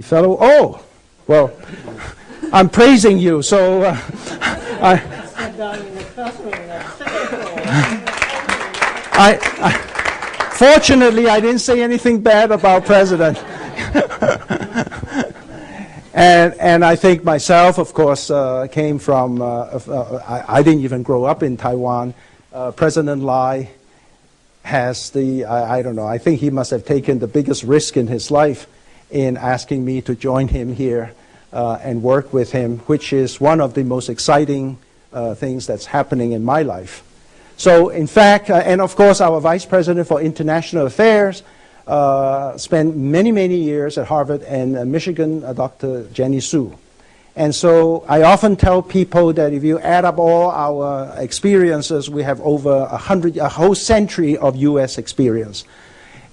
Fellow, oh, well, I'm praising you, so fortunately, I didn't say anything bad about President. And I think myself, of course, came from, I didn't even grow up in Taiwan. President Lai has I don't know, I think he must have taken the biggest risk in his life in asking me to join him here and work with him, which is one of the most exciting things that's happening in my life. So in fact, and of course our Vice President for International Affairs spent many, many years at Harvard and Michigan, Dr. Jenny Su. And so I often tell people that if you add up all our experiences, we have over a whole century of U.S. experience.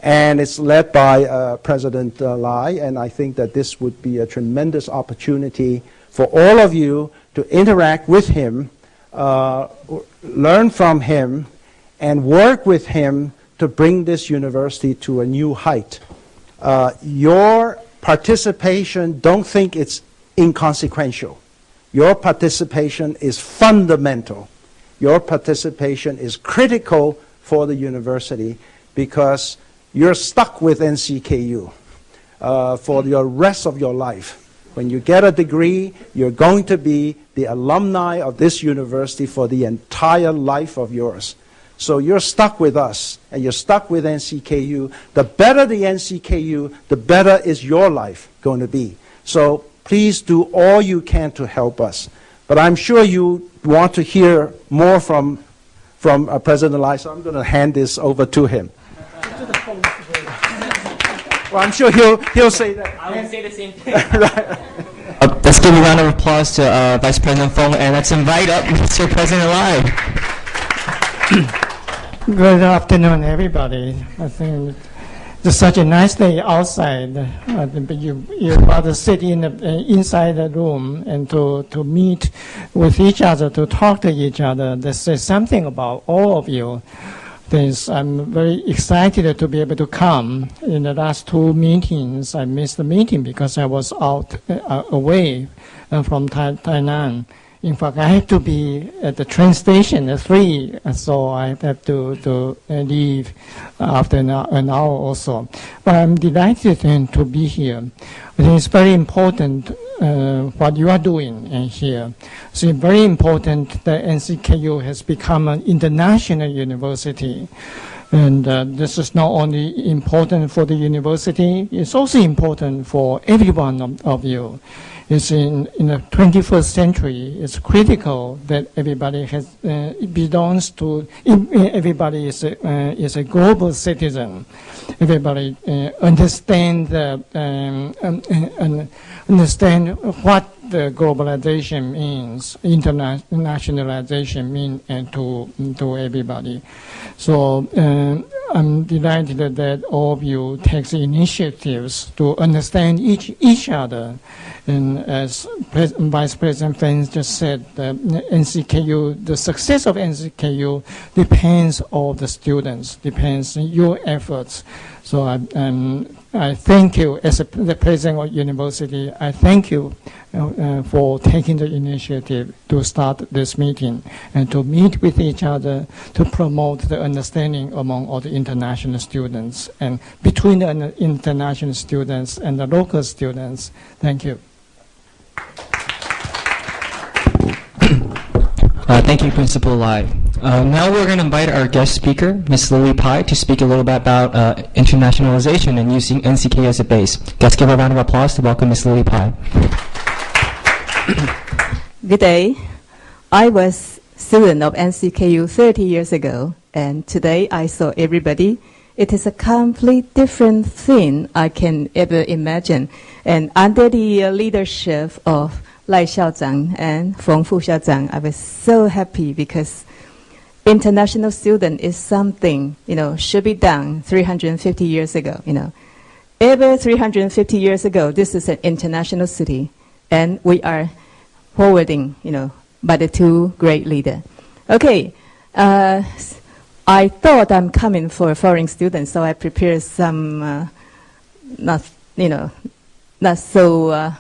And it's led by President Lai, and I think that this would be a tremendous opportunity for all of you to interact with him, learn from him, and work with him to bring this university to a new height. Your participation, don't think it's inconsequential. Your participation is fundamental. Your participation is critical for the university because you're stuck with NCKU for the rest of your life. When you get a degree, you're going to be the alumni of this university for the entire life of yours. So you're stuck with us, and you're stuck with NCKU. The better the NCKU, the better is your life going to be. So please do all you can to help us. But I'm sure you want to hear more from President Lai, so I'm going to hand this over to him. Well, I'm sure he'll say that. I will say the same thing. Let's give a round of applause to Vice President Fong, and let's invite up Mr. President Lai. Good afternoon, everybody. I think it's such a nice day outside. You're about to sit inside the room and to meet with each other, to talk to each other. That says something about all of you. I'm very excited to be able to come. In the last two meetings, I missed the meeting because I was away from Tainan. In fact, I had to be at the train station at 3, so I have to leave after an hour or so. But I'm delighted to be here. I think it's very important what you are doing here. So it's very important that NCKU has become an international university. And this is not only important for the university, it's also important for every one of you. It's in the 21st century, it's critical that everybody belongs to, everybody is a global citizen. Everybody understand what the globalization means, internationalization means to everybody. So I'm delighted that all of you take the initiatives to understand each other. And as Vice President Feng just said, NCKU, the success of NCKU depends on the students, depends on your efforts. So I thank you as the President of the University. I thank you for taking the initiative to start this meeting and to meet with each other to promote the understanding among all the international students and between the international students and the local students. Thank you. Thank you, Principal Lai. Now we're going to invite our guest speaker, Ms. Lily Pai, to speak a little bit about internationalization and using NCKU as a base. Let's give a round of applause to welcome Ms. Lily Pai. Good day. I was student of NCKU 30 years ago, and today I saw everybody. It is a complete different thing I can ever imagine. And under the leadership of Lai Xiaozhang and Feng Fu Xiaozhang, I was so happy because international student is something, should be done 350 years ago, Ever 350 years ago, this is an international city, and we are forwarding, by the two great leaders. Okay, I thought I'm coming for a foreign student, so I prepared some, not so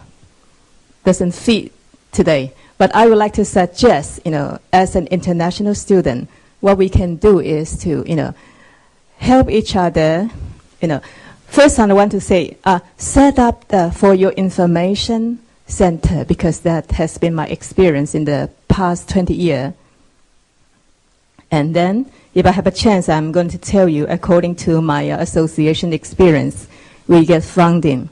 doesn't fit today. But I would like to suggest, as an international student, what we can do is to, help each other. First, I want to say, set up for your information center, because that has been my experience in the past 20 years. And then, if I have a chance, I'm going to tell you, according to my association experience, we get funding.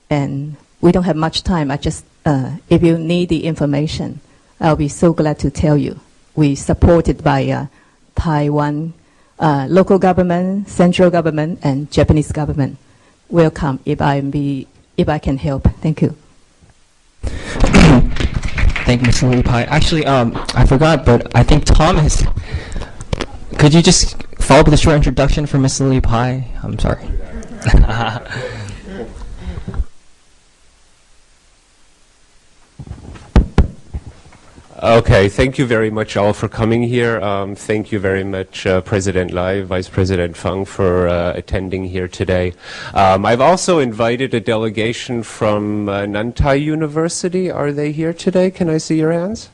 And we don't have much time. I just, if you need the information, I'll be so glad to tell you. We supported by Taiwan local government, central government, and Japanese government. Welcome if I can help. Thank you. Thank you, Ms. Lily Pai. Actually, I forgot, but I think Thomas, could you just follow up with a short introduction for Ms. Lily Pai? I'm sorry. Okay, thank you very much all for coming here. Thank you very much, President Lai, Vice President Feng, for attending here today. I've also invited a delegation from Nantai University. Are they here today? Can I see your hands?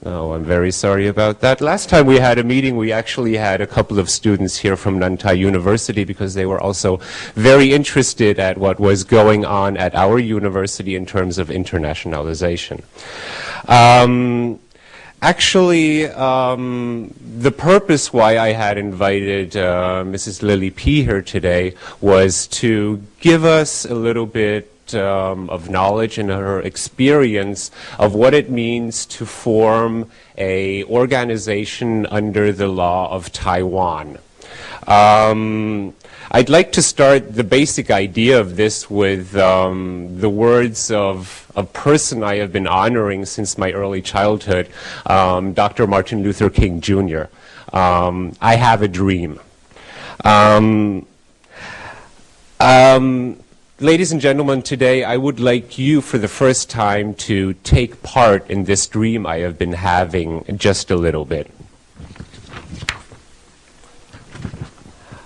No, I'm very sorry about that. Last time we had a meeting, we actually had a couple of students here from Nantai University because they were also very interested at what was going on at our university in terms of internationalization. Actually, the purpose why I had invited Mrs. Lily P. here today was to give us a little bit of knowledge and her experience of what it means to form a organization under the law of Taiwan. I'd like to start the basic idea of this with the words of a person I have been honoring since my early childhood, Dr. Martin Luther King Jr. I have a dream. Ladies and gentlemen, today I would like you for the first time to take part in this dream I have been having just a little bit.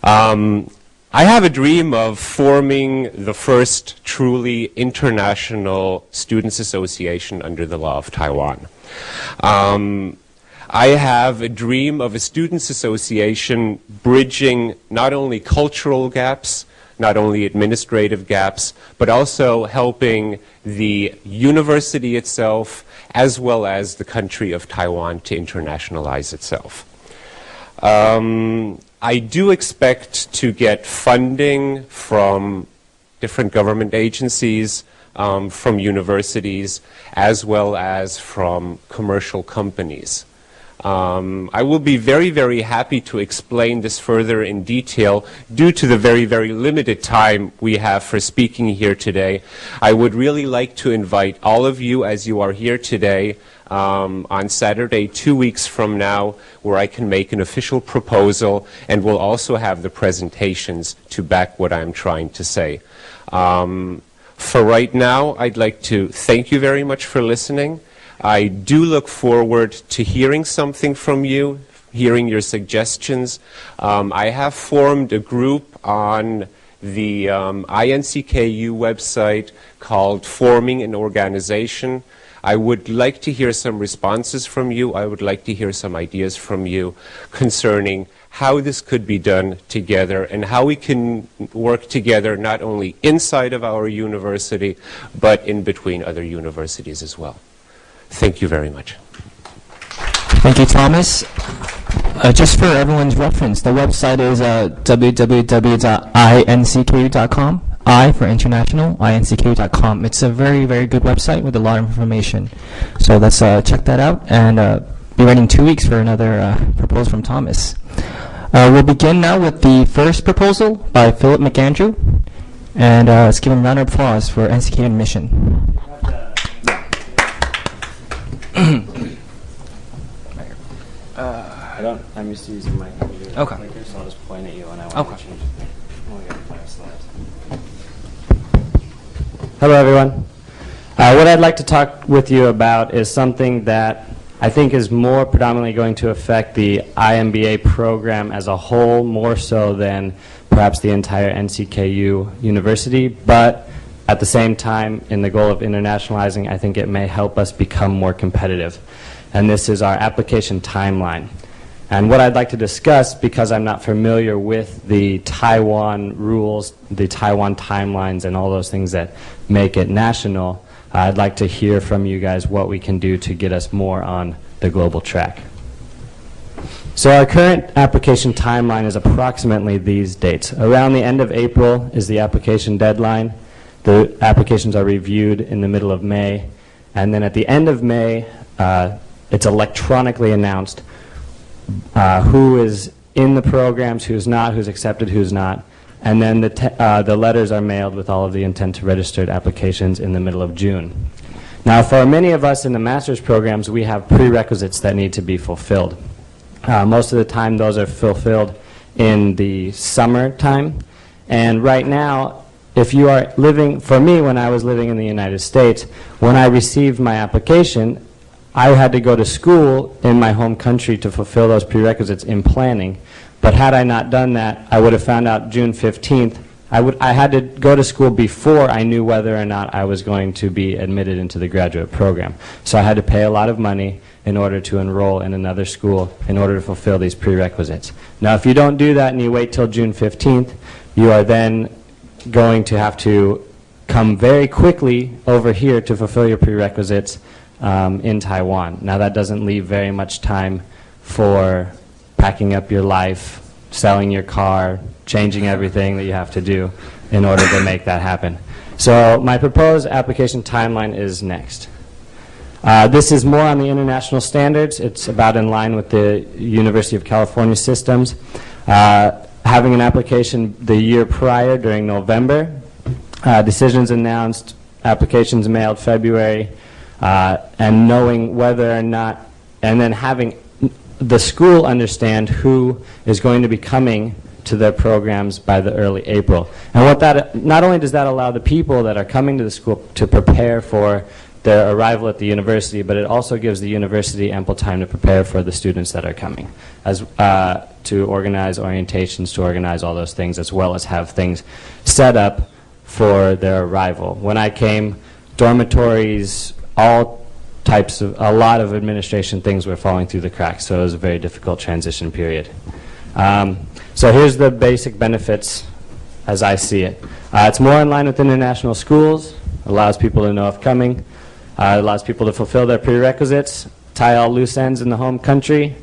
I have a dream of forming the first truly international students' association under the law of Taiwan. I have a dream of a students' association bridging not only cultural gaps, not only administrative gaps, but also helping the university itself as well as the country of Taiwan to internationalize itself. I do expect to get funding from different government agencies, from universities, as well as from commercial companies. I will be very, very happy to explain this further in detail due to the very, very limited time we have for speaking here today. I would really like to invite all of you as you are here today on Saturday, 2 weeks from now, where I can make an official proposal and we'll also have the presentations to back what I'm trying to say. For right now, I'd like to thank you very much for listening. I do look forward to hearing something from you, hearing your suggestions. I have formed a group on the INCKU website called Forming an Organization. I would like to hear some responses from you. I would like to hear some ideas from you concerning how this could be done together and how we can work together not only inside of our university, but in between other universities as well. Thank you very much. Thank you, Thomas. Just for everyone's reference, the website is www.inkku.com. I for international, inkku.com. It's a very, very good website with a lot of information. So let's check that out and be ready in 2 weeks for another proposal from Thomas. We'll begin now with the first proposal by Philip McAndrew. And let's give him a round of applause for NCKU admission. I'm used to using my computer. Okay. Clicker, so I'll just point at you and I want to change. Oh, we got 5 slides. Hello, everyone. What I'd like to talk with you about is something that I think is more predominantly going to affect the IMBA program as a whole, more so than perhaps the entire NCKU university, but at the same time, in the goal of internationalizing, I think it may help us become more competitive. And this is our application timeline. And what I'd like to discuss, because I'm not familiar with the Taiwan rules, the Taiwan timelines, and all those things that make it national, I'd like to hear from you guys what we can do to get us more on the global track. So our current application timeline is approximately these dates. Around the end of April is the application deadline. The applications are reviewed in the middle of May. And then at the end of May, it's electronically announced who is in the programs, who's not, who's accepted, who's not. And then the letters are mailed with all of the intent to registered applications in the middle of June. Now, for many of us in the master's programs, we have prerequisites that need to be fulfilled. Most of the time, those are fulfilled in the summertime. And right now, if you are living, for me, when I was living in the United States, when I received my application, I had to go to school in my home country to fulfill those prerequisites in planning. But had I not done that, I would have found out June 15th. I had to go to school before I knew whether or not I was going to be admitted into the graduate program. So I had to pay a lot of money in order to enroll in another school in order to fulfill these prerequisites. Now, if you don't do that and you wait till June 15th, you are then going to have to come very quickly over here to fulfill your prerequisites in Taiwan. Now, that doesn't leave very much time for packing up your life, selling your car, changing everything that you have to do in order to make that happen. So my proposed application timeline is next. This is more on the international standards. It's about in line with the University of California systems. Having an application the year prior during November, decisions announced, applications mailed February, and knowing whether or not, and then having the school understand who is going to be coming to their programs by the early April. And what that, not only does that allow the people that are coming to the school to prepare for their arrival at the university, but it also gives the university ample time to prepare for the students that are coming, as to organize orientations, to organize all those things, as well as have things set up for their arrival. When I came, dormitories, all types of, a lot of administration things were falling through the cracks, so it was a very difficult transition period. So here's the basic benefits as I see it. It's more in line with international schools, allows people to know of coming, allows people to fulfill their prerequisites, tie all loose ends in the home country.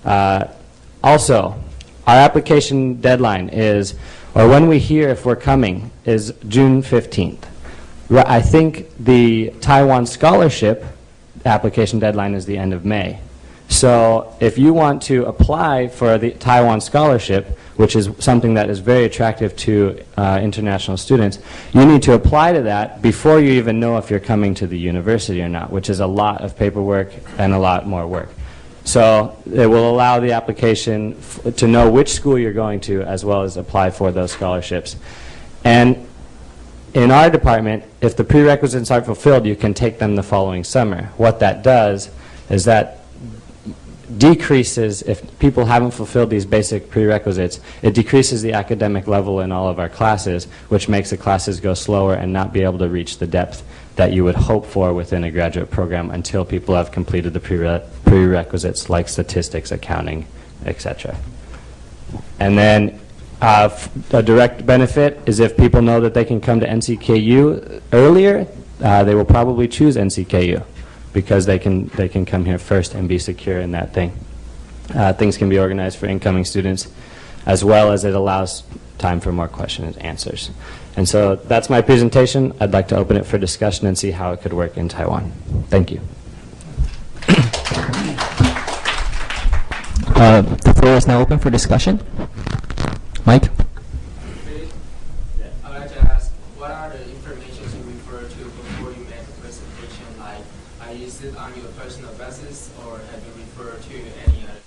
Also, our application deadline is, or when we hear if we're coming, is June 15th. I think the Taiwan scholarship application deadline is the end of May. So if you want to apply for the Taiwan scholarship, which is something that is very attractive to international students, you need to apply to that before you even know if you're coming to the university or not, which is a lot of paperwork and a lot more work. So it will allow the application to know which school you're going to, as well as apply for those scholarships. And in our department, if the prerequisites aren't fulfilled, you can take them the following summer. What that does is that decreases, if people haven't fulfilled these basic prerequisites, it decreases the academic level in all of our classes, which makes the classes go slower and not be able to reach the depth that you would hope for within a graduate program until people have completed the prerequisites like statistics, accounting, etc. And then a direct benefit is if people know that they can come to NCKU earlier, they will probably choose NCKU because they can come here first and be secure in that thing. Things can be organized for incoming students, as well as it allows time for more questions and answers. And so that's my presentation. I'd like to open it for discussion and see how it could work in Taiwan. Thank you. The floor is now open for discussion. Mike? I'd like to ask, what are the information you refer to before you make a presentation? Like, is it on your personal basis, or have you referred to any other?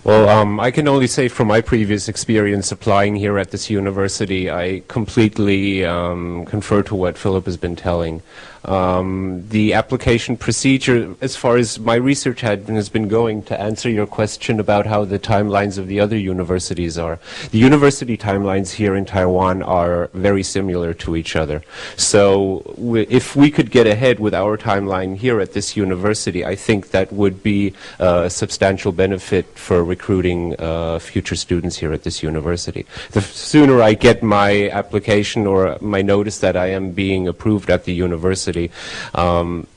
Well, I can only say from my previous experience applying here at this university, I completely confer to what Philip has been telling. The application procedure, as far as my research has been going, to answer your question about how the timelines of the other universities are. The university timelines here in Taiwan are very similar to each other. So if we could get ahead with our timeline here at this university, I think that would be a substantial benefit for recruiting future students here at this university. The sooner I get my application or my notice that I am being approved at the university,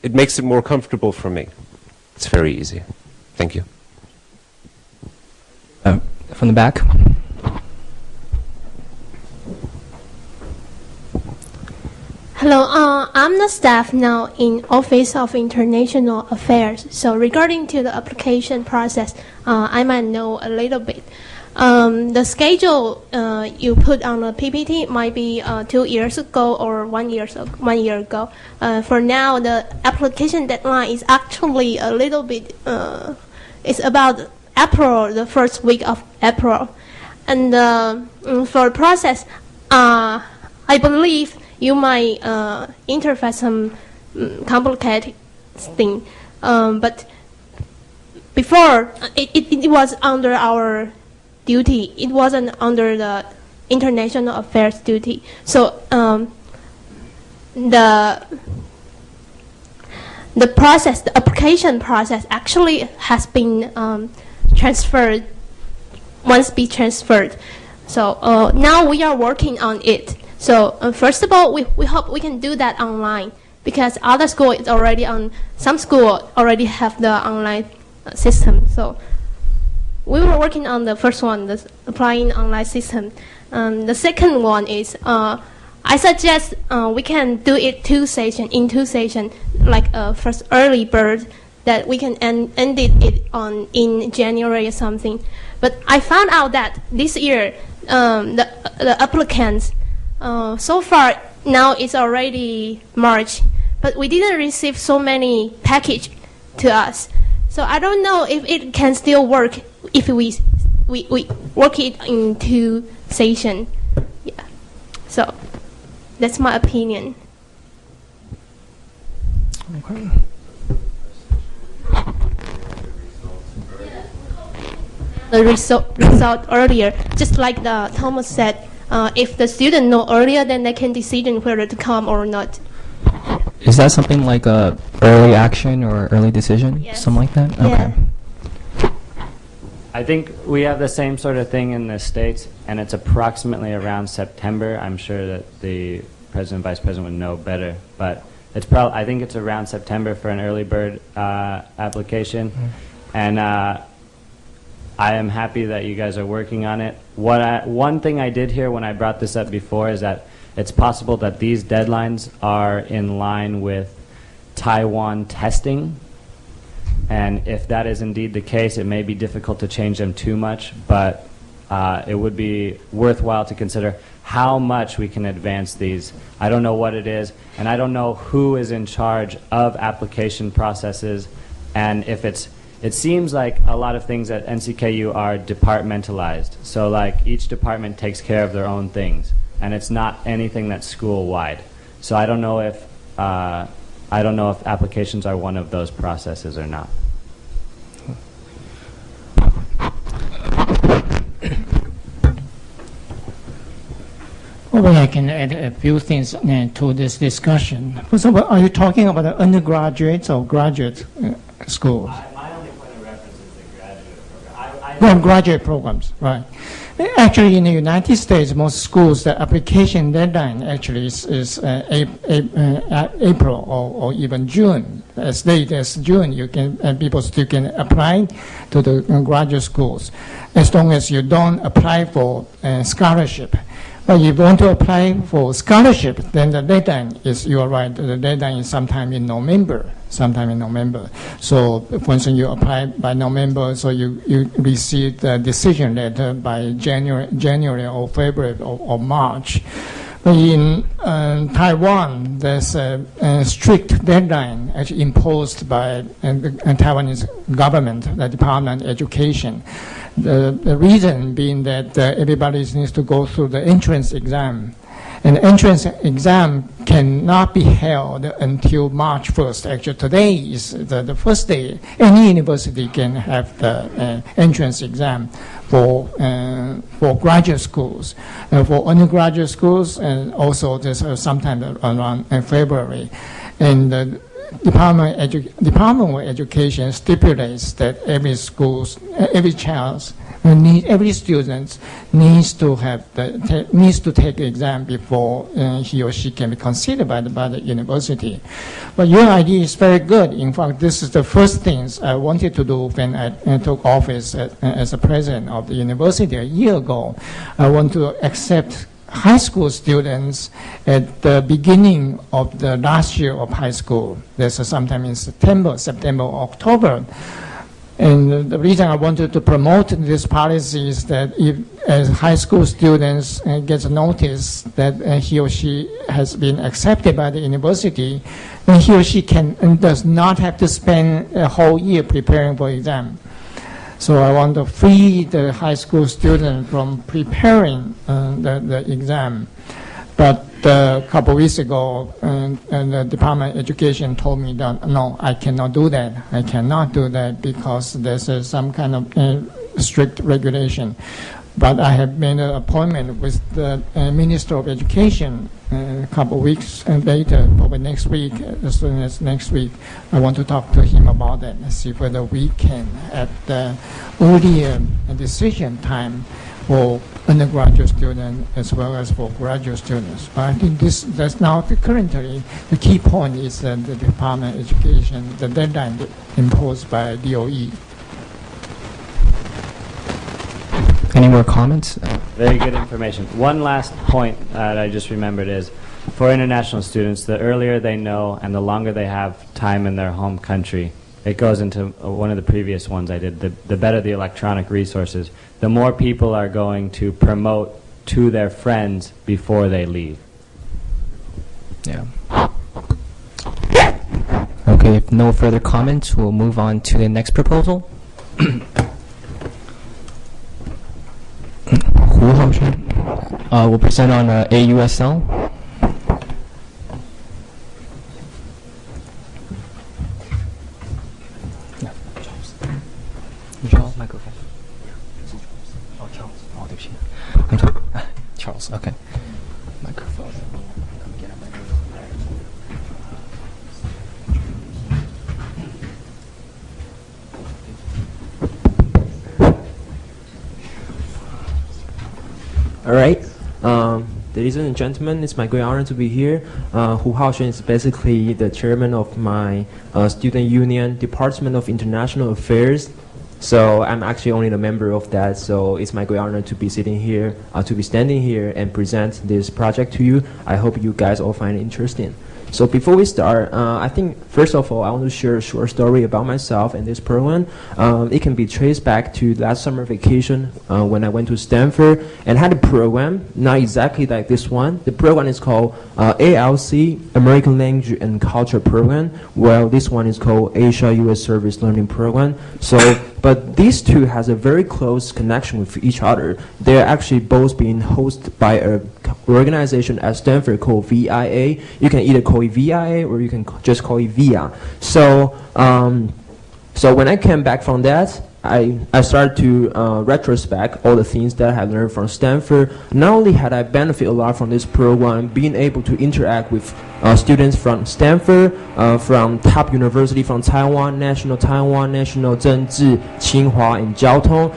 it makes it more comfortable for me. It's very easy. Thank you. From the back. Hello, I'm the staff now in Office of International Affairs. So regarding to the application process, I might know a little bit. The schedule you put on the PPT might be 2 years ago or 1 year ago. For now, the application deadline is actually a little bit. It's about April, the first week of April, and for process, I believe you might interface some complicated thing, but before it was under our duty. It wasn't under the international affairs duty. So the process, the application process, actually has been transferred. Once be transferred. So now we are working on it. So first of all, we hope we can do that online, because other school is already on. Some school already have the online system. So we were working on the first one, the applying online system. The second one is I suggest we can do it in two sessions, like first early bird that we can end it on in January or something. But I found out that this year the applicants so far now it's already March, but we didn't receive so many package to us. So I don't know if it can still work if we work it in two sessions. Yeah. So that's my opinion. Okay. The result earlier, just like the Thomas said, if the student know earlier, then they can decision whether to come or not. Is that something like a early action or early decision? Yes. Something like that? Yeah. Okay. I think we have the same sort of thing in the States, and it's approximately around September. I'm sure that the President, Vice President would know better, but it's I think it's around September for an early bird application. Mm-hmm. And I am happy that you guys are working on it. One thing I did hear when I brought this up before is that it's possible that these deadlines are in line with Taiwan testing. And if that is indeed the case, it may be difficult to change them too much, but it would be worthwhile to consider how much we can advance these. I don't know what it is, and I don't know who is in charge of application processes, and if it seems like a lot of things at NCKU are departmentalized. So like each department takes care of their own things, and it's not anything that's school-wide. So I don't know if applications are one of those processes or not. Well, I can add a few things to this discussion. First of all, are you talking about the undergraduate or graduate schools? My only point of reference is the graduate program. Graduate programs, right. Actually, in the United States, most schools, the application deadline actually is April or even June. As late as June, you can people still can apply to the graduate schools, as long as you don't apply for scholarship. But if you want to apply for scholarship, then the deadline is, you are right, the deadline is sometime in November. So, for instance, you apply by November, so you receive the decision letter by January or February or March. But in Taiwan, there's a strict deadline actually imposed by the Taiwanese government, the Department of Education. The reason being that everybody needs to go through the entrance exam. An entrance exam cannot be held until March 1st. Actually, today is the first day. Any university can have the entrance exam for graduate schools. For undergraduate schools, and also this sometime around February. And the Department of Education stipulates that every student needs to take the exam before he or she can be considered by the university. But your idea is very good. In fact, this is the first things I wanted to do when I took office as a president of the university a year ago. I want to accept high school students at the beginning of the last year of high school. That's sometime in September, or October. And the reason I wanted to promote this policy is that if as high school students gets notice that he or she has been accepted by the university, then he or she can and does not have to spend a whole year preparing for exam. So I want to free the high school student from preparing the exam. But a couple weeks ago, and the Department of Education told me that, no, I cannot do that. I cannot do that because there's some kind of strict regulation. But I have made an appointment with the Minister of Education a couple weeks later, probably next week. As soon as next week, I want to talk to him about that and see whether we can at the earlier decision time for undergraduate students as well as for graduate students. But I think that's now currently the key point is that the Department of Education, the deadline imposed by DOE. Any more comments? Very good information. One last point that I just remembered is, for international students, the earlier they know and the longer they have time in their home country, it goes into one of the previous ones I did, the better the electronic resources, the more people are going to promote to their friends before they leave. Yeah. Okay, if no further comments, we'll move on to the next proposal. We'll present on AUSL. Microphone. Oh, Charles. Oh, Charles, okay. Microphone. All right. Ladies and gentlemen, it's my great honor to be here. Hu Haoshen is basically the chairman of my student union, Department of International Affairs. So I'm actually only the member of that. So it's my great honor to be sitting here, to be standing here and present this project to you. I hope you guys all find it interesting. So before we start, I think first of all, I want to share a short story about myself and this program. It can be traced back to last summer vacation when I went to Stanford and had a program, not exactly like this one. The program is called ALC, American Language and Culture Program, while this one is called Asia-US Service Learning Program. So, but these two has a very close connection with each other. They're actually both being hosted by an organization at Stanford called VIA. You can either call it VIA or you can just call it VIA. So, so when I came back from that, I started to retrospect all the things that I had learned from Stanford. Not only had I benefited a lot from this program, being able to interact with students from Stanford, from top university from Taiwan, National Zhengzhi, Tsinghua, and Jiaotong,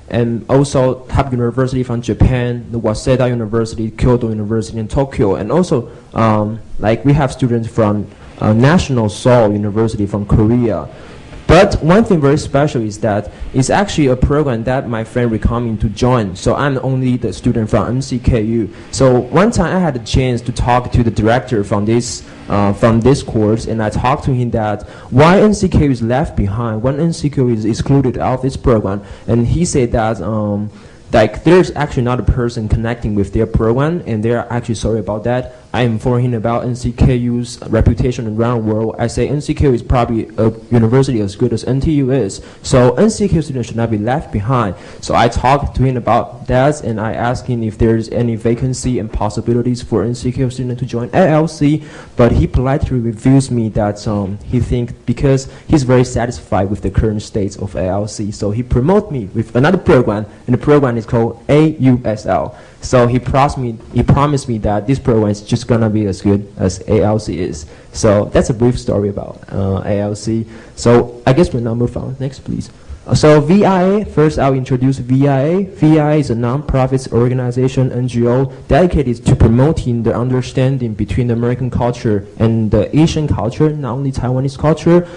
and also top university from Japan, the Waseda University, Kyoto University, and Tokyo, and also like we have students from National Seoul University from Korea. But one thing very special is that it's actually a program that my friend recommended me to join. So I'm only the student from NCKU. So one time I had a chance to talk to the director from this course, and I talked to him that why NCKU is left behind, when NCKU is excluded out of this program, and he said that like there's actually not a person connecting with their program, and they're actually sorry about that. I inform him about NCKU's reputation around the world. I say NCKU is probably a university as good as NTU is, so NCKU students should not be left behind. So I talked to him about that, and I asked him if there's any vacancy and possibilities for NCKU students to join ALC, but he politely refused me that he thinks because he's very satisfied with the current state of ALC, so he promoted me with another program, and the program is called AUSL. So he promised me that this program is just gonna be as good as ALC is. So that's a brief story about ALC. So I guess we'll now move on. Next, please. So VIA, first I'll introduce VIA. VIA is a non-profit organization, NGO, dedicated to promoting the understanding between the American culture and the Asian culture, not only Taiwanese culture,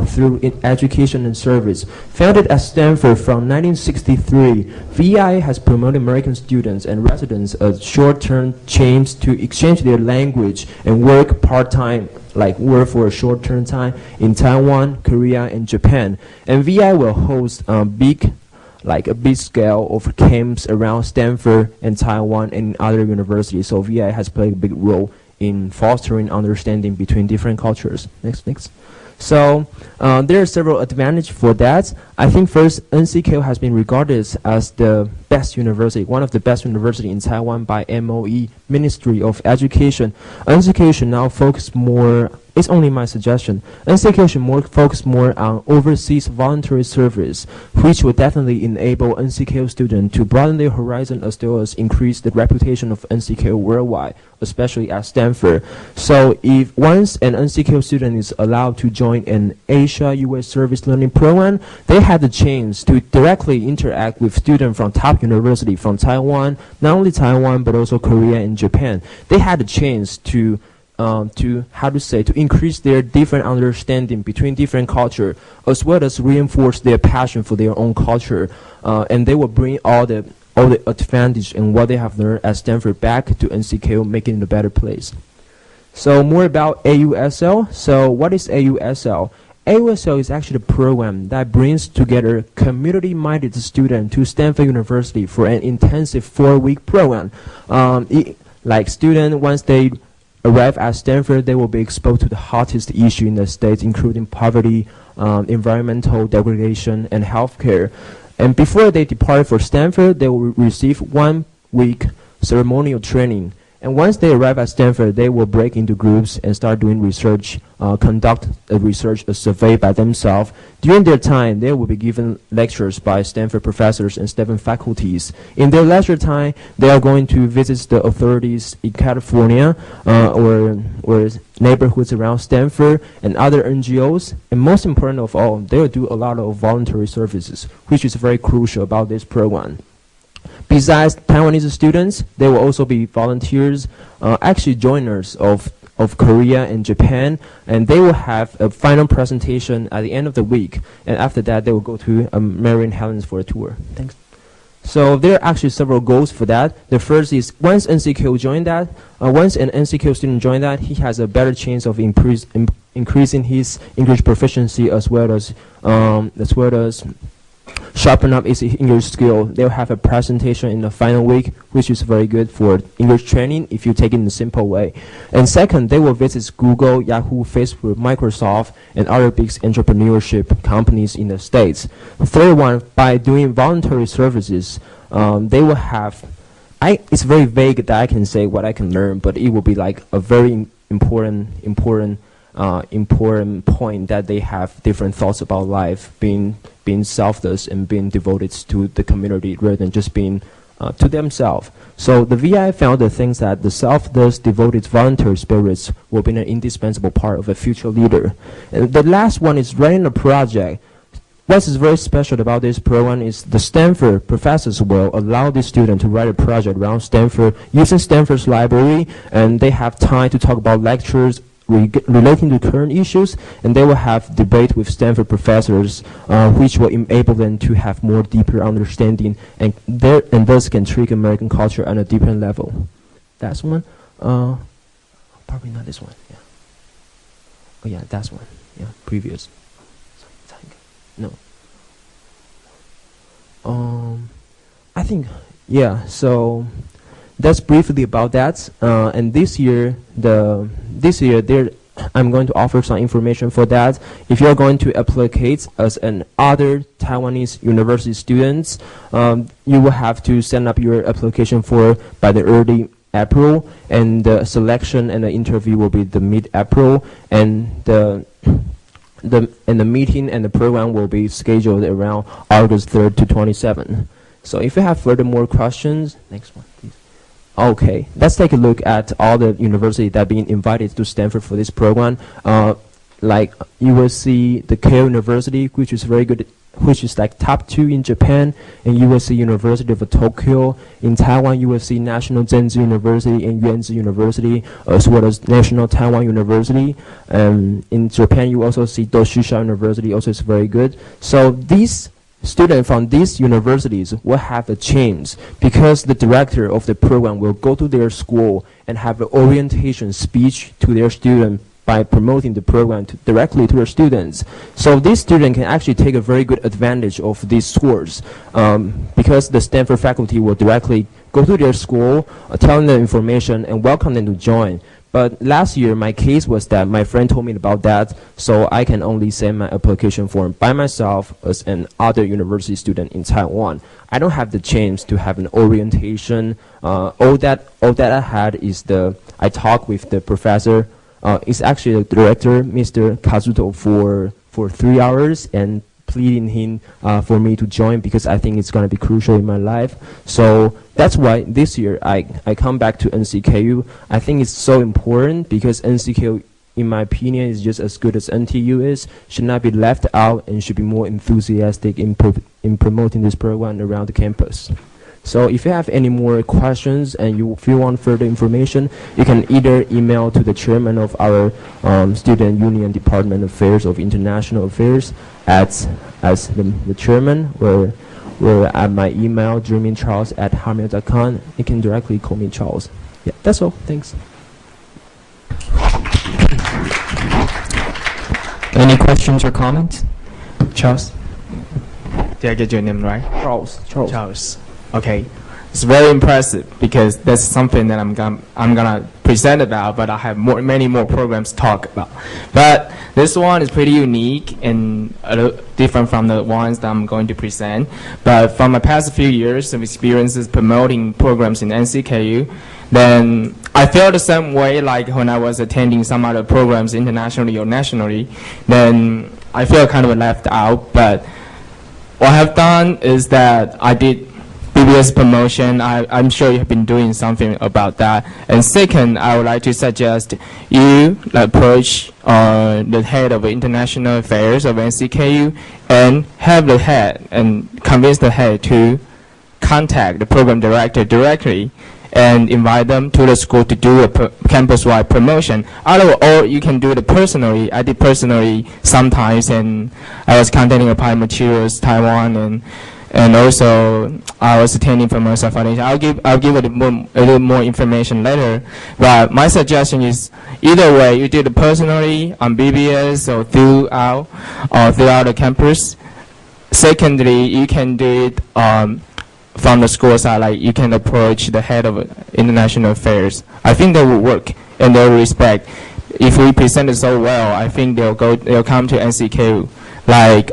through education and service. Founded at Stanford from 1963, VIA has promoted American students and residents a short-term chance to exchange their language and work part-time, like work for a short-term time in Taiwan, Korea, and Japan. And VI will host a big scale of camps around Stanford and Taiwan and other universities. So VI has played a big role in fostering understanding between different cultures. Next. So there are several advantages for that. I think first, NCKU has been regarded as the best university, one of the best universities in Taiwan by MOE, Ministry of Education. NCKU should now focus more, it's only my suggestion, NCKU should focus more on overseas voluntary service, which will definitely enable NCKU students to broaden their horizon as well as increase the reputation of NCKU worldwide, especially at Stanford. So if once an NCKU student is allowed to join an Asia-US service learning program, they have the chance to directly interact with students from top university from Taiwan, not only Taiwan but also Korea and Japan. They had the chance to increase their different understanding between different culture, as well as reinforce their passion for their own culture, and they will bring all the advantage and what they have learned at Stanford back to NCKU, making it a better place. So more about AUSL. So what is AUSL? AUSL is actually a program that brings together community-minded students to Stanford University for an intensive 4-week program. Like students, once they arrive at Stanford, they will be exposed to the hottest issue in the States, including poverty, environmental degradation, and healthcare. And before they depart for Stanford, they will receive 1-week ceremonial training. And once they arrive at Stanford, they will break into groups and start doing research, conduct a research, a survey by themselves. During their time, they will be given lectures by Stanford professors and Stanford faculties. In their leisure time, they are going to visit the authorities in California or neighborhoods around Stanford and other NGOs. And most important of all, they will do a lot of voluntary services, which is very crucial about this program. Besides Taiwanese students, there will also be volunteers, actually joiners of Korea and Japan, and they will have a final presentation at the end of the week. And after that, they will go to Marian Helens for a tour. Thanks. So there are actually several goals for that. The first is once NCKU join that, once an NCKU student join that, he has a better chance of increasing his English proficiency as well as sharpen up his English skill. They'll have a presentation in the final week, which is very good for English training if you take it in a simple way. And second, they will visit Google, Yahoo, Facebook, Microsoft, and other big entrepreneurship companies in the States. Third one, by doing voluntary services, they will have, it's very vague that I can say what I can learn, but it will be like a very important point that they have different thoughts about life, being selfless and being devoted to the community rather than just being to themselves. So the VI found the things that the selfless, devoted, voluntary spirits will be an indispensable part of a future leader. And the last one is writing a project. What is very special about this program is the Stanford professors will allow the student to write a project around Stanford using Stanford's library, and they have time to talk about lectures relating to current issues, and they will have debate with Stanford professors, which will enable them to have more deeper understanding and thus can treat American culture on a different level. That's one. Probably not this one. Yeah. Oh yeah, that's one. Yeah, previous. No. I think, yeah. So that's briefly about that. And this year I'm going to offer some information for that. If you're going to apply as an other Taiwanese university students, you will have to send up your application by the early April, and the selection and the interview will be the mid-April, and the meeting and the program will be scheduled around August 3rd to 27th. So if you have further questions, next one, please. Okay, let's take a look at all the universities that are being invited to Stanford for this program. Like you will see the Keio University, which is very good, which is like top 2 in Japan, and you will see University of Tokyo. In Taiwan, you will see National Zhenzi University and Yuanzi University, as well as National Taiwan University. In Japan, you also see Doshisha University, also is very good. So these students from these universities will have a chance, because the director of the program will go to their school and have an orientation speech to their student by promoting the program directly to their students. So this student can actually take a very good advantage of these schools, because the Stanford faculty will directly go to their school, tell them the information, and welcome them to join. But last year, my case was that my friend told me about that, so I can only send my application form by myself as an other university student in Taiwan. I don't have the chance to have an orientation. All that I had is I talked with the professor. It's actually the director, Mr. Kazuto, for 3 hours, and pleading him for me to join, because I think it's going to be crucial in my life. So that's why this year I come back to NCKU. I think it's so important, because NCKU, in my opinion, is just as good as NTU is, should not be left out, and should be more enthusiastic in promoting this program around the campus. So if you have any more questions and if you want further information, you can either email to the chairman of our Student Union Department Affairs of International Affairs as the chairman, or at my email, dreamingcharles@hotmail.com. You can directly call me Charles. Yeah, that's all. Thanks. Any questions or comments? Charles? Did I get your name right? Charles. Charles. Okay, it's very impressive, because that's something that I'm gonna present about, but I have many more programs to talk about. But this one is pretty unique and a little different from the ones that I'm going to present. But from my past few years of experiences promoting programs in NCKU, then I feel the same way like when I was attending some other programs internationally or nationally. Then I feel kind of left out. But what I've done is that I did BBS promotion. I'm sure you have been doing something about that. And second, I would like to suggest you approach the head of international affairs of NCKU and have the head and convince the head to contact the program director directly and invite them to the school to do a campus-wide promotion. Or you can do it personally. I did personally sometimes, and I was contacting Applied Materials Taiwan, and also I was attending Formosa Foundation. I'll give it a little more information later. But my suggestion is, either way, you do it personally on BBS or throughout the campus. Secondly, you can do it from the school side, like you can approach the head of international affairs. I think that will work, and they'll respect. If we present it so well, I think they'll come to NCKU. Like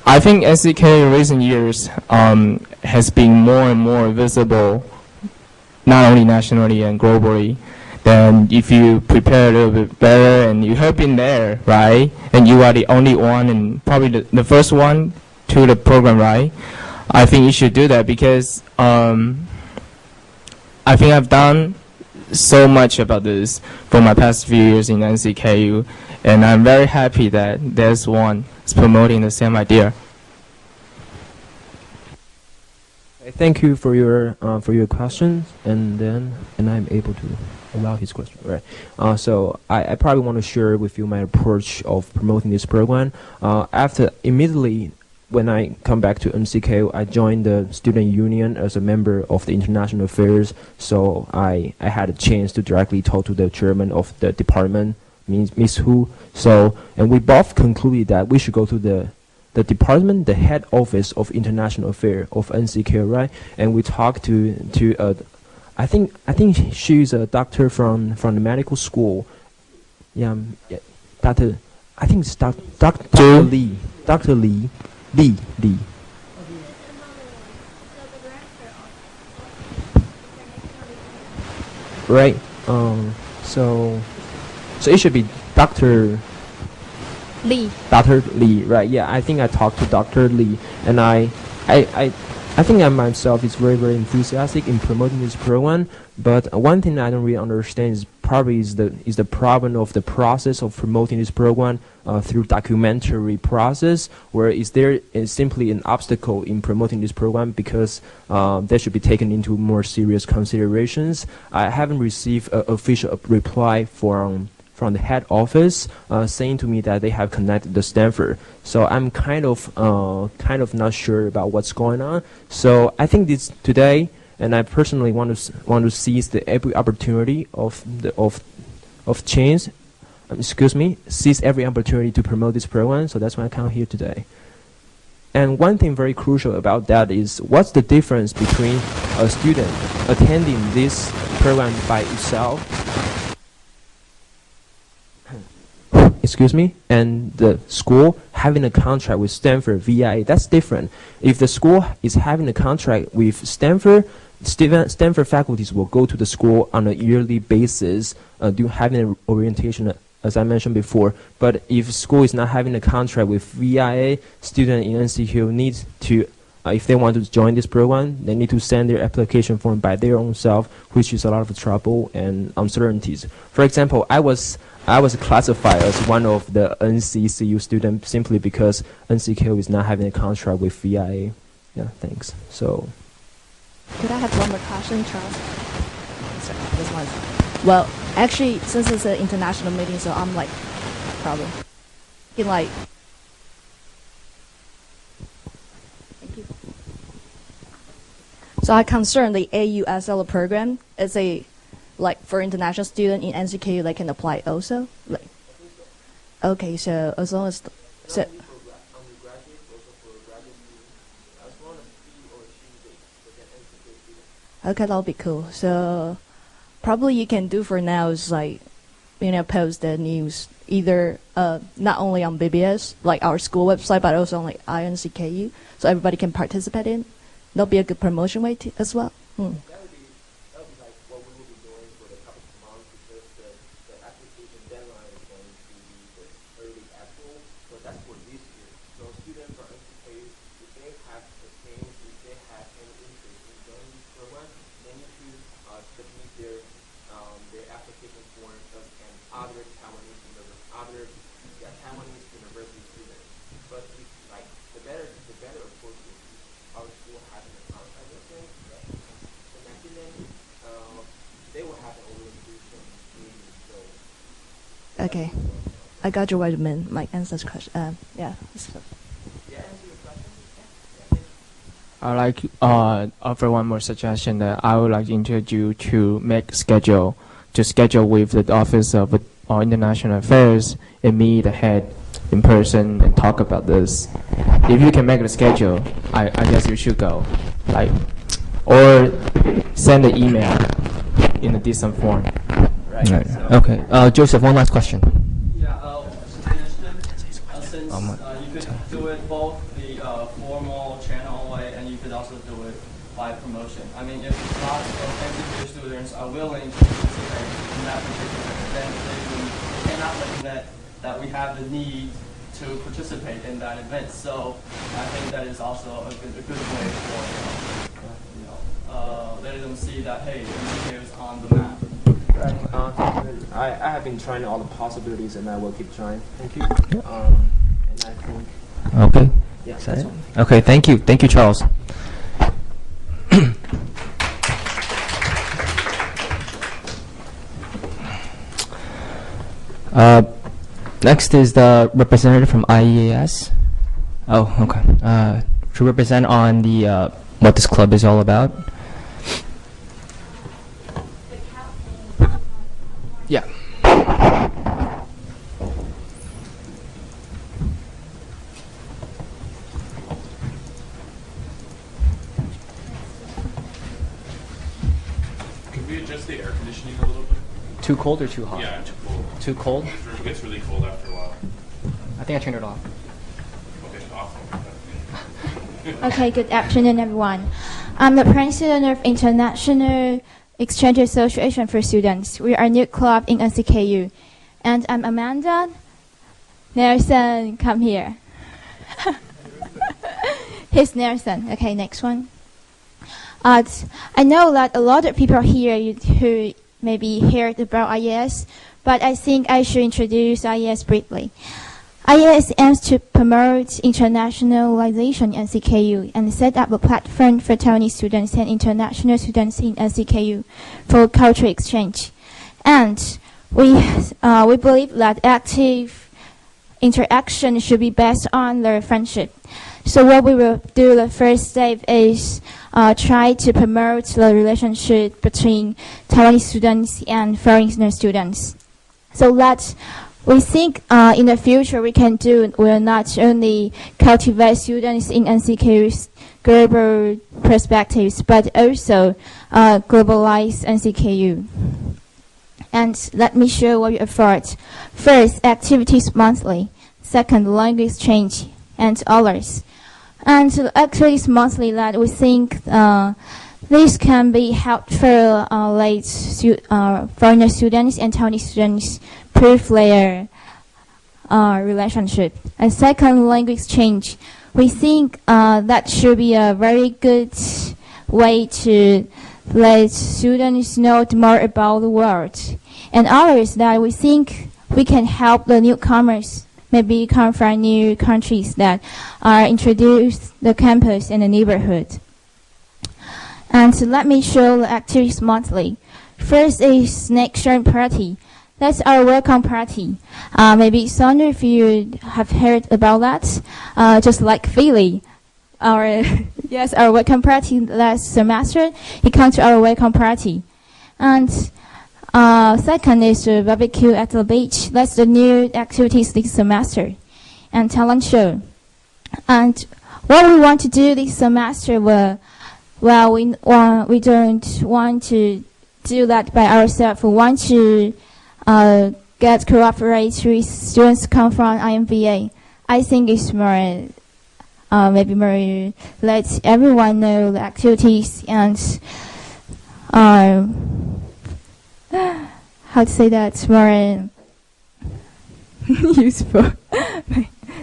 I think NCKU in recent years has been more and more visible, not only nationally and globally. Then if you prepare a little bit better and you have been there, right, and you are the only one and probably the first one to the program, right, I think you should do that, because I think I've done so much about this for my past few years in NCKU, and I'm very happy that there's one is promoting the same idea. Thank you for your questions, and I'm able to allow his question. Right. So I probably want to share with you my approach of promoting this program. Immediately when I come back to NCKU, I joined the student union as a member of the international affairs. So I had a chance to directly talk to the chairman of the department, Miss Hu. So, and we both concluded that we should go to the the head office of international affairs of NCKU, right? And we talked to I think she's a doctor from the medical school. Yeah, yeah, Doctor. I think it's Dr. Lee. Dr. Lee. Lee. Right. So it should be Dr. Lee. Dr. Lee, right? Yeah, I think I talked to Dr. Lee, and I think I myself is very, very enthusiastic in promoting this program. But one thing I don't really understand is probably is the problem of the process of promoting this program through documentary process, where is simply an obstacle in promoting this program because that should be taken into more serious considerations. I haven't received an official reply from the head office saying to me that they have connected the Stanford. So I'm kind of not sure about what's going on. So I think this today, and I personally want to seize every opportunity of change. Seize every opportunity to promote this program. So that's why I come here today. And one thing very crucial about that is what's the difference between a student attending this program by itself and the school having a contract with Stanford VIA. That's different. If the school is having a contract with Stanford, Stanford faculties will go to the school on a yearly basis, having an orientation, as I mentioned before. But if school is not having a contract with VIA, student in NCKU needs to, if they want to join this program, they need to send their application form by their own self, which is a lot of trouble and uncertainties. For example, I was classified as one of the NCKU students simply because NCKU is not having a contract with VIA. Yeah, thanks. So. Could I have one more question, Charles? Sorry, this one. Well, actually, since it's an international meeting, so I'm like, probably, like. Thank you. So I concern the AUSL program is for international student in NCKU, they can apply also. Okay, so as long as okay, that'll be cool. So probably you can do for now is post the news either not only on BBS, like our school website, but also on INCKU, so everybody can participate in. That'll be a good promotion way as well. That would be like what we will be doing for the couple of months because the application deadline is going to be the early April, so that's for this year. So students from NCKU, if they have any interest in joining this program, they need to submit their application form as an other Taiwanese university students. But if the better approach is our school having a contract with them, connecting them, they will have an orientation meeting. So. Okay, I got your what you meant. My answer's question. Yeah. I like offer one more suggestion that I would like to encourage you to schedule with the Office of International Affairs and meet the head in person and talk about this. If you can make the schedule, I guess you should go. Or send an email in a decent form. Right. Okay. Joseph, one last question. Yeah, suggestion, since you could do it both the formal channel way and you could also do it by promotion. I mean, if lots of NCKU students are willing to participate in that particular event, they cannot recommend that we have the need to participate in that event. So I think that is also a good way for letting them see that, hey, NCKU is on the map. Right. I have been trying all the possibilities, and I will keep trying. Thank you. And I think. Okay. Yeah. Is that it? Okay. Thank you. Thank you, Charles. Next is the representative from IEAS. Oh, okay. To represent on the what this club is all about. Yeah. adjust the air conditioning a little bit? Too cold or too hot? Yeah, too cold. Too cold? It gets really cold after a while. I think I turned it off. Okay, awesome. Okay, good afternoon, everyone. I'm the president of International Exchange Association for Students. We are a new club in NCKU. And I'm Amanda. Nelson, come here. Here's Nelson. Okay, next one. I know that a lot of people here who maybe heard about IES, but I think I should introduce IES briefly. IES aims to promote internationalization in NCKU and set up a platform for Taiwanese students and international students in NCKU for cultural exchange. And we believe that active interaction should be based on their friendship. So what we will do, the first step is try to promote the relationship between Taiwanese students and foreign students. So that we think in the future we can do will not only cultivate students in NCKU's global perspectives, but also globalize NCKU. And let me show what we afford. First, activities monthly. Second, language exchange and others. And activities monthly that we think this can be helpful foreigner students and Taiwanese students prove their relationship. And second, language exchange. We think that should be a very good way to let students know more about the world. And others that we think we can help the newcomers maybe come from new countries that are introduced the campus and the neighborhood. And so let me show the activities monthly. First is snack sharing party. That's our welcome party. Maybe some of you have heard about that. Just like Philly, our welcome party last semester, he comes to our welcome party. And second is the barbecue at the beach. That's the new activities this semester. And talent show. And what we want to do this semester, we don't want to do that by ourselves. We want to get cooperate with students come from IMBA. I think it's more, maybe more let everyone know the activities and how to say that, more useful.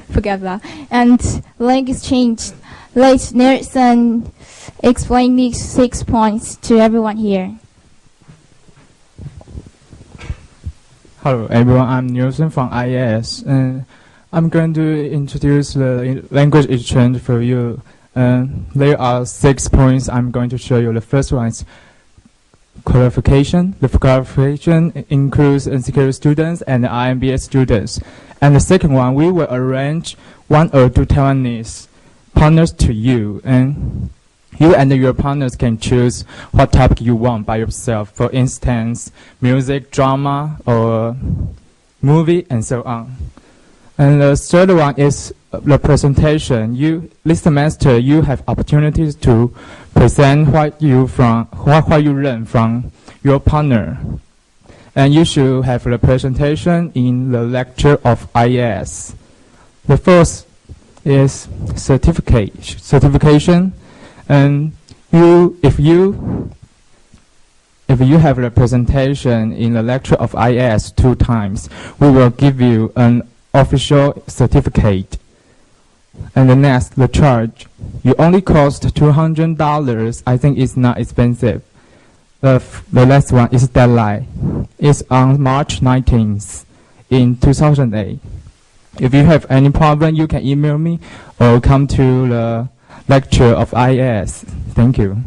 Forget that. And language exchange. Let Nelson explain these 6 points to everyone here. Hello everyone, I'm Nelson from IES, and I'm going to introduce the language exchange for you. There are 6 points I'm going to show you. The first one is qualification. The qualification includes NCKU students and IMBS students. And the second one, we will arrange 1 or 2 Taiwanese partners to you, and you and your partners can choose what topic you want by yourself. For instance, music, drama, or movie, and so on. And the third one is the presentation. This semester, you have opportunities to present what you learn from your partner. And you should have the presentation in the lecture of IES. The fourth is certification. And if you have the presentation in the lecture of IES 2 times, we will give you an official certificate. And the next, the charge. You only cost $200. I think it's not expensive. The last one is deadline. It's on March 19th in 2008. If you have any problem, you can email me or come to the lecture of IES. Thank you.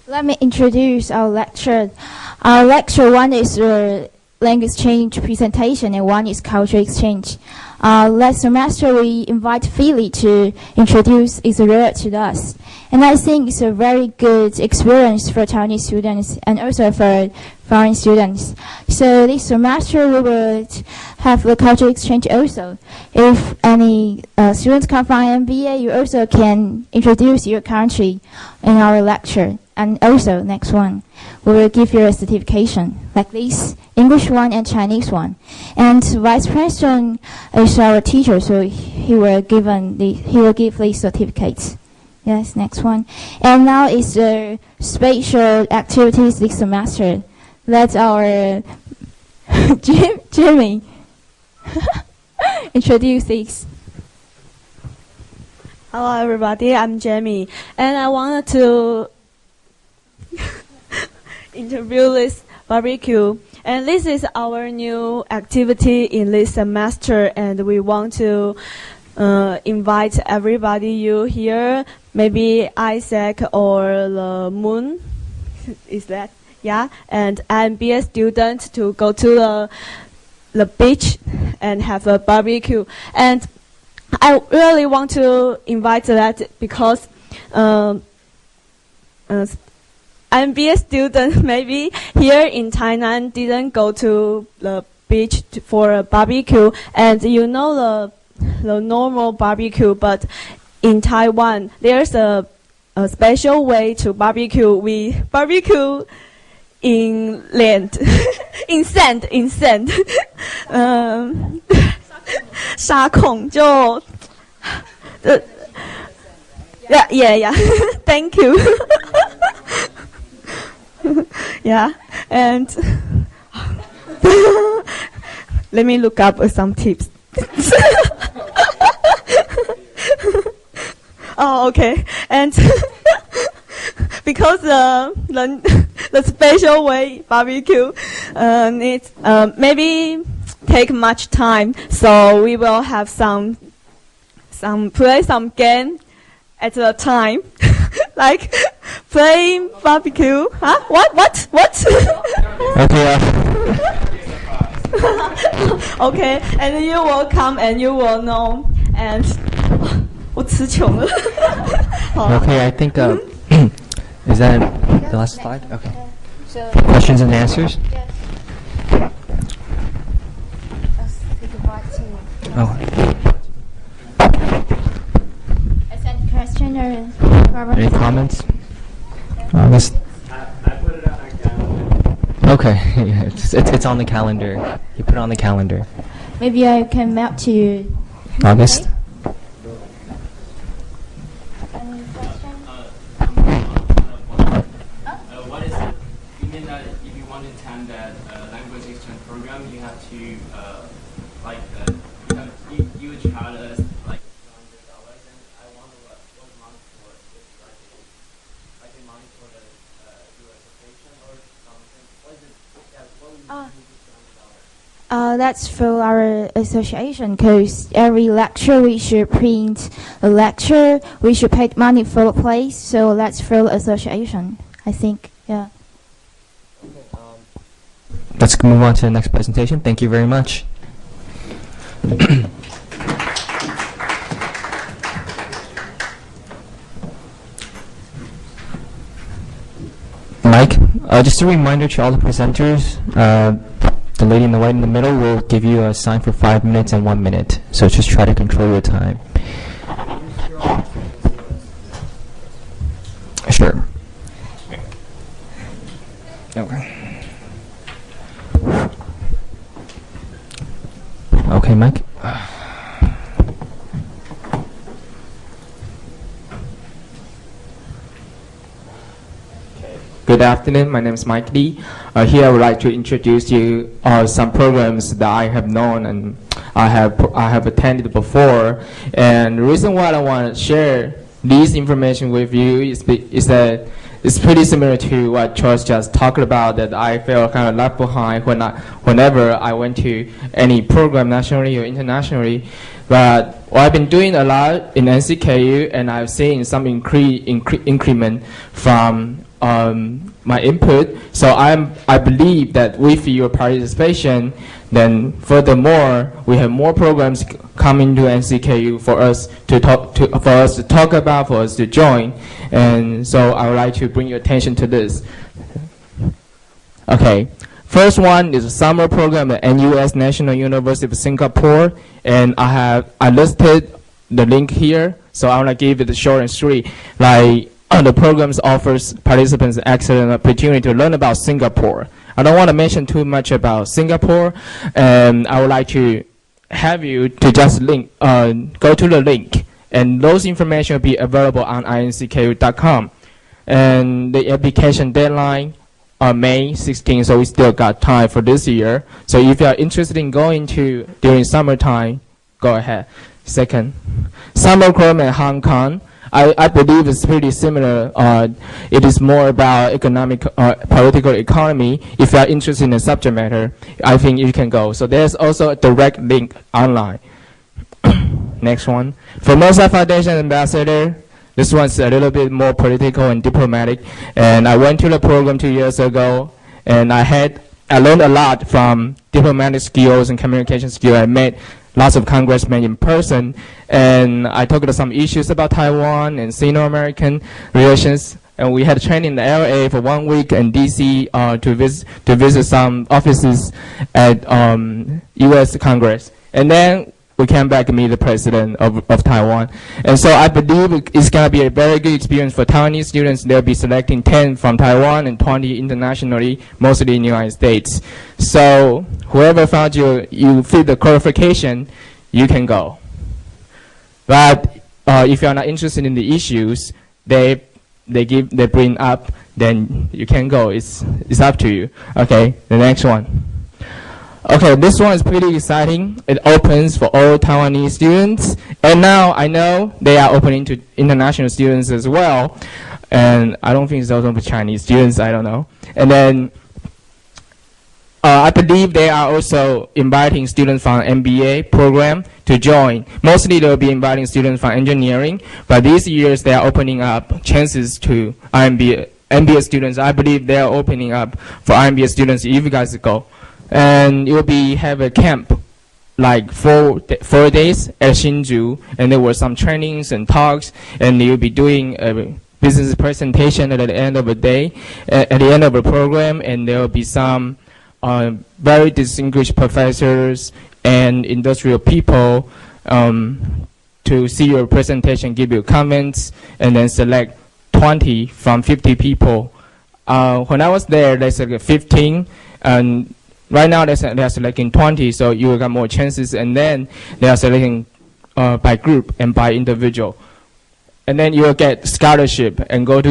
Let me introduce our lecture. Our lecture 1 is language exchange presentation and 1 is culture exchange. Last semester we invite Philly to introduce Israel to us. And I think it's a very good experience for Taiwanese students and also for foreign students. So this semester we would have the cultural exchange also. If any students come from MBA, you also can introduce your country in our lecture. And also, next one, we will give you a certification like this, English one and Chinese one. And Vice President is our teacher, so he will give these certificates. Yes, next one. And now is the spatial activities this semester. That's our Jimmy. Introduce this. Hello, everybody. I'm Jamie, and I wanted to interview this barbecue. And this is our new activity in this semester, and we want to invite everybody you here, maybe Isaac or the Moon. Is that? Yeah, and MBA students to go to the beach and have a barbecue. And I really want to invite that because MBA students maybe here in Thailand didn't go to the beach for a barbecue, and you know the normal barbecue, but in Taiwan there's a special way to barbecue. We barbecue in land, in sand. 沙孔就yeah thank you. Yeah, and let me look up some tips. Oh, okay. And because the special way barbecue needs maybe take much time, so we will have some play some game at a time, like playing barbecue. Huh? What? Okay. Okay, and you will come and you will know. And 我词穷了。Okay, I think is that the last slide? Okay. So Questions and answers? Oh. Is that a question or Any comments? This. I put it on our calendar. Okay, yeah, it's on the calendar. You put it on the calendar. maybe I can map to you. August. Okay. What is it? You mean that if you want to attend that language exchange program, you have to you charge us like $200, and I wonder what money for it. Like a money for the US education or something. What is it? Yeah, what would you use $200? That's for our association, because every lecture we should print a lecture, we should pay money for the place, so that's for the association, I think, yeah. Let's move on to the next presentation. Thank you very much. Mike, just a reminder to all the presenters, the lady in the white in the middle will give you a sign for 5 minutes and 1 minute. So just try to control your time. Sure. Okay. Okay, Mike. Good afternoon. My name is Mike Lee. Here I would like to introduce you some programs that I have known and I have attended before. And the reason why I want to share this information with you is that it's pretty similar to what Charles just talked about, that I felt kind of left behind whenever I went to any program nationally or internationally. But I've been doing a lot in NCKU, and I've seen some increment from my input. So I believe that with your participation, then furthermore we have more programs coming to NCKU for us to talk about, for us to join. And so I would like to bring your attention to this. Okay. First one is a summer program at NUS National University of Singapore, and I listed the link here, so I want to give it short and sweet. Like, the programs offers participants excellent opportunity to learn about Singapore. I don't want to mention too much about Singapore, and I would like to have you to just go to the link, and those information will be available on incku.com. And the application deadline May 16, so we still got time for this year. So if you are interested in going to during summertime, go ahead. Second, summer program in Hong Kong. I believe it's pretty similar. It is more about economic, political economy. If you are interested in the subject matter, I think you can go. So there's also a direct link online. Next one, Formosa Foundation Ambassador. This one's a little bit more political and diplomatic. And I went to the program 2 years ago, and I learned a lot from diplomatic skills and communication skills. I met lots of congressmen in person, and I talked about some issues about Taiwan and Sino-American relations. And we had training in the LA for 1 week in DC to visit some offices at U.S. Congress. And then we came back and meet the president of Taiwan. And so I believe it's going to be a very good experience for Taiwanese students. They'll be selecting 10 from Taiwan and 20 internationally, mostly in the United States. So whoever found you fit the qualification, you can go. But if you're not interested in the issues they bring up, then you can go. It's up to you. Okay, the next one. Okay, this one is pretty exciting. It opens for all Taiwanese students. And now I know they are opening to international students as well. And I don't think it's open for Chinese students, I don't know. And then I believe they are also inviting students from MBA program to join. Mostly they'll be inviting students from engineering, but these years they are opening up chances to MBA students. I believe they are opening up for MBA students if you guys go. And you'll have a camp like 4 days at Hsinchu, and there were some trainings and talks, and you'll be doing a business presentation at the end of the day, at the end of the program, and there will be some very distinguished professors and industrial people to see your presentation, give you comments, and then select 20 from 50 people. When I was there, they said 15, and right now they are selecting 20, so you will get more chances, and then they are selecting by group and by individual. And then you will get scholarship and go to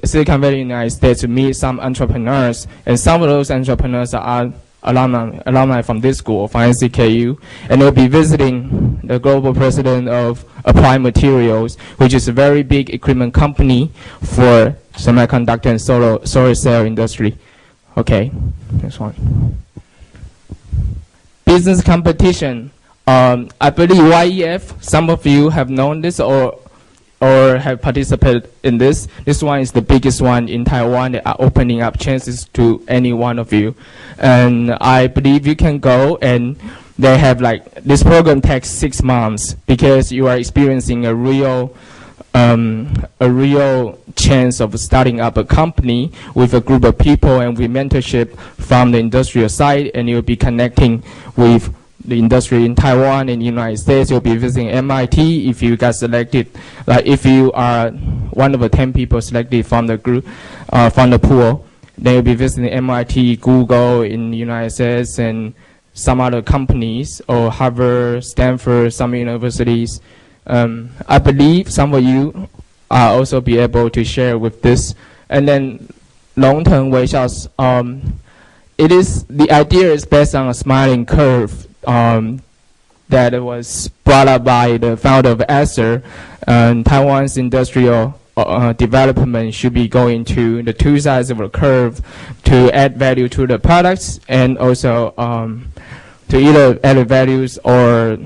Silicon Valley, United States to meet some entrepreneurs, and some of those entrepreneurs are alumni from this school, from NCKU, and they'll be visiting the global president of Applied Materials, which is a very big equipment company for semiconductor and solar cell industry. Okay, next one. Business competition. I believe YEF, some of you have known this or have participated in this. This one is the biggest one in Taiwan. They are opening up chances to any one of you. And I believe you can go, and they have this program takes 6 months because you are experiencing a real chance of starting up a company with a group of people and with mentorship from the industrial side, and you'll be connecting with the industry in Taiwan and the United States. You'll be visiting MIT if you got selected, if you are one of the 10 people selected from the group, from the pool, then you'll be visiting MIT, Google in the United States, and some other companies, or Harvard, Stanford, some universities. I believe some of you are also be able to share with this. And then long-term Weishao's, the idea is based on a smiling curve that was brought up by the founder of Acer. Taiwan's industrial development should be going to the two sides of a curve to add value to the products, and also to either add values or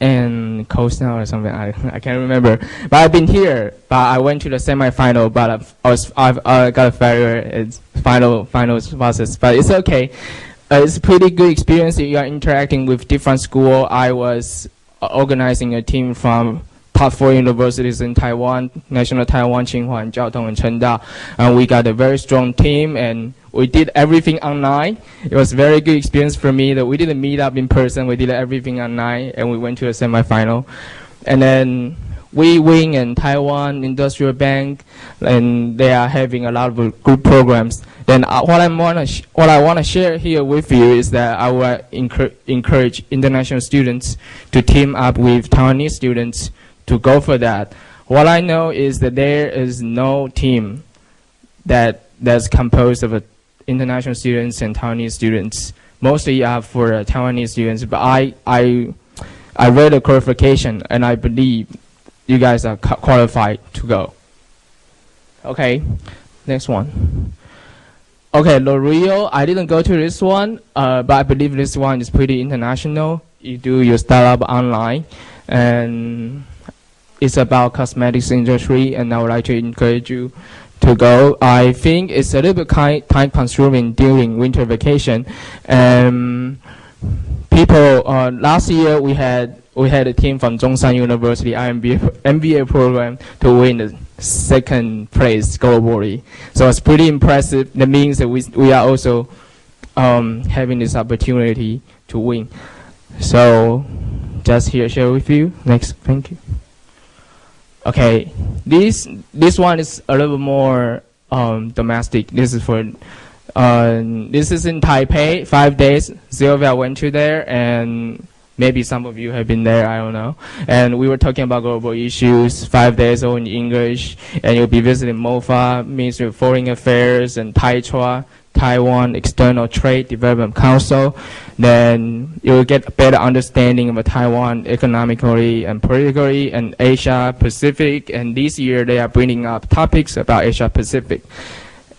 and coast now or something. I can't remember. But I've been here. But I went to the semifinal. But I got a failure. It's final process. But it's okay. It's a pretty good experience. You are interacting with different schools. I was organizing a team from top 4 universities in Taiwan, National Taiwan, Tsinghua, and Jiaotong, and Chengda. And we got a very strong team, and we did everything online. It was a very good experience for me that we didn't meet up in person. We did everything online, and we went to the semifinal. And then we win in Taiwan Industrial Bank, and they are having a lot of good programs. Then what I want to share here with you is that I will encourage international students to team up with Taiwanese students to go for that. What I know is that there is no team that's composed of international students and Taiwanese students. Mostly for Taiwanese students, but I read the qualification, and I believe you guys are qualified to go. Okay, next one. Okay, L'Oreal, I didn't go to this one, but I believe this one is pretty international. You do your startup online, and it's about cosmetics industry, and I would like to encourage you to go. I think it's a little bit time consuming during winter vacation. People, last year we had a team from Zhongshan University MBA program to win the second place globally. So it's pretty impressive. That means that we are also having this opportunity to win. So just here share with you. Next, thank you. Okay, this one is a little more domestic. This is for this is in Taipei, 5 days. Zilvia went to there, and maybe some of you have been there, I don't know. And we were talking about global issues, 5 days all in English. And you'll be visiting MOFA, Ministry of Foreign Affairs, and Taichua, Taiwan External Trade Development Council. Then you'll get a better understanding of Taiwan economically and politically, and Asia Pacific. And this year they are bringing up topics about Asia Pacific.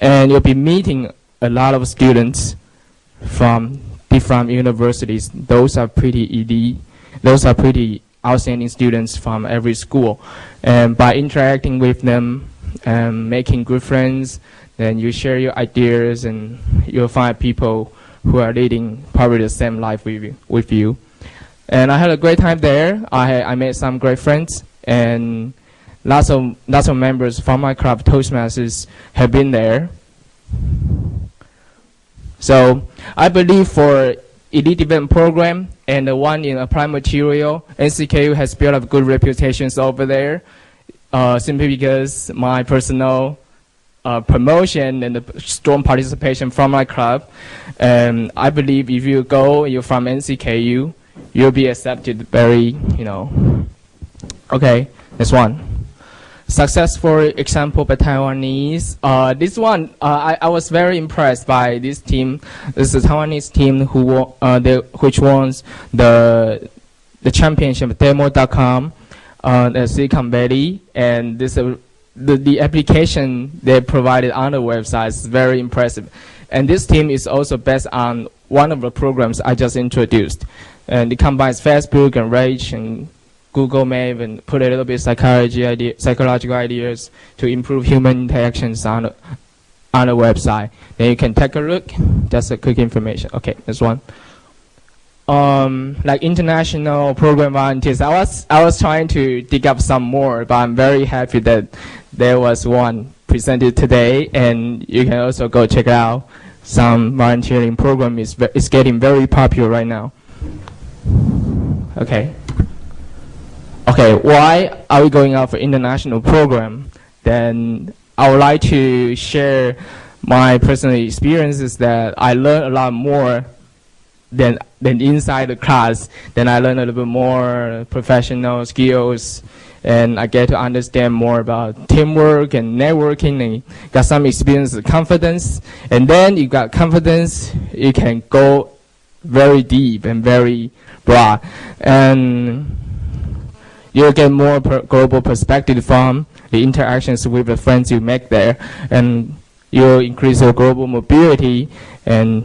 And you'll be meeting a lot of students from different universities. Those are pretty elite. Those are pretty outstanding students from every school. And by interacting with them and making good friends, then you share your ideas, and you'll find people who are leading probably the same life with you. And I had a great time there. I made some great friends, and lots of members from my club, Toastmasters, have been there. So I believe for elite development program and the one in applied material, NCKU has built up good reputations over there, simply because my personal promotion and the strong participation from my club. I believe if you go, you're from NCKU, you'll be accepted very, Okay, next one. Successful example by Taiwanese. This one, I was very impressed by this team. This is a Taiwanese team which won the championship Demo.com, the Silicon Valley, and this the application they provided on the website is very impressive. And this team is also based on one of the programs I just introduced, and it combines Facebook and Rage and Google Map, and put a little bit psychological ideas to improve human interactions on the website. Then you can take a look. Just a quick information. Okay, this one. Like international program volunteers, I was trying to dig up some more, but I'm very happy that there was one presented today, and you can also go check out some volunteering program. Is getting very popular right now. Okay. Okay, why are we going out for international program? Then I would like to share my personal experiences that I learned a lot more than inside the class. Then I learned a little bit more professional skills, and I get to understand more about teamwork and networking, and got some experience of confidence. And then you got confidence, you can go very deep and very broad. And you'll get more global perspective from the interactions with the friends you make there, and you'll increase your global mobility, and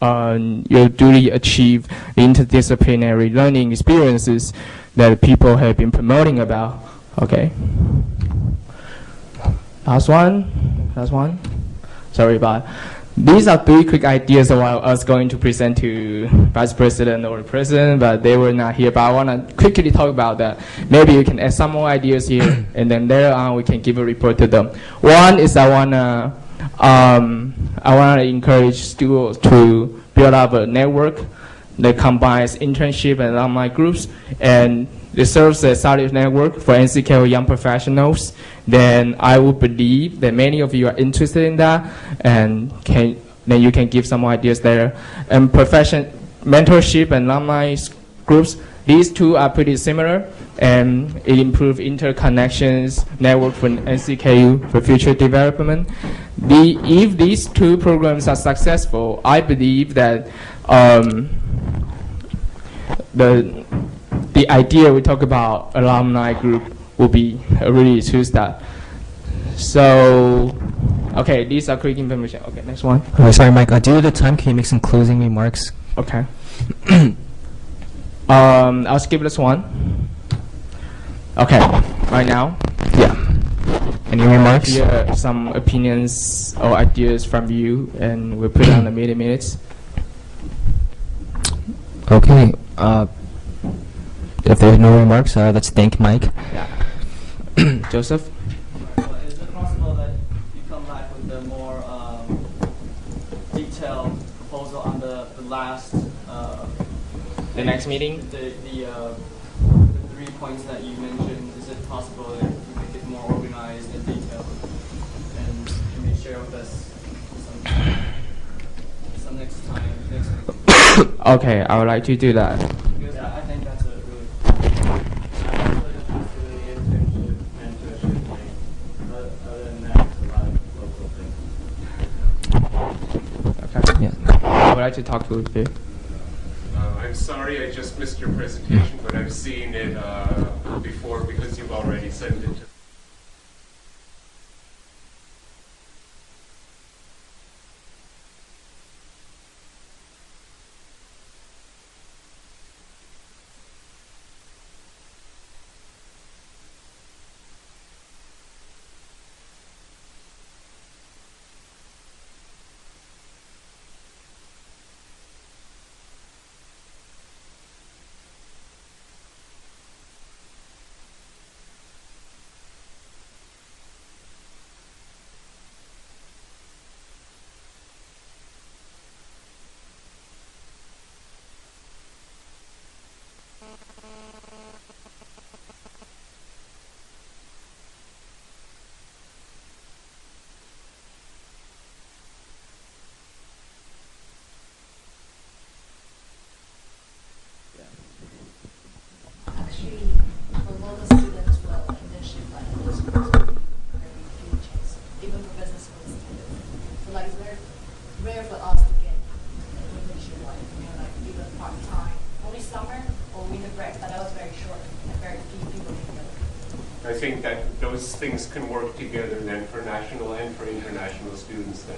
you'll duly achieve the interdisciplinary learning experiences that people have been promoting about. Okay. Last one. Sorry about it. These are 3 quick ideas that I was going to present to Vice President or President, but they were not here. But I want to quickly talk about that. Maybe you can add some more ideas here, and then later on we can give a report to them. One is I want to I want to encourage students to build up a network that combines internship and alumni groups, and it serves as a solid network for NCKU young professionals. Then I would believe that many of you are interested in that, and then you can give some ideas there. And mentorship and alumni groups, these two are pretty similar, and it improves interconnections, network for NCKU for future development. If these two programs are successful, I believe that the idea we talk about alumni group will be really true start. So, okay, these are quick information. Okay, next one. Oh, sorry, Mike. Due to the time, can you make some closing remarks? Okay. I'll skip this one. Okay, right now. Yeah. Any remarks? Hear some opinions or ideas from you, and we'll put it on the meeting minutes. Okay. If there's no remarks, let's thank Mike. Yeah. Joseph? Is it possible that you come back with a more detailed proposal on the last... the next meeting? The 3 points that you mentioned, is it possible that you make it more organized and detailed? And can you share with us some next time, next week? Okay, I would like to do that. Because I think that's a really... Okay. Yeah. I would like to talk to you. I'm sorry I just missed your presentation, but I've seen it before because you've already sent it to I think that those things can work together then for national and for international students then.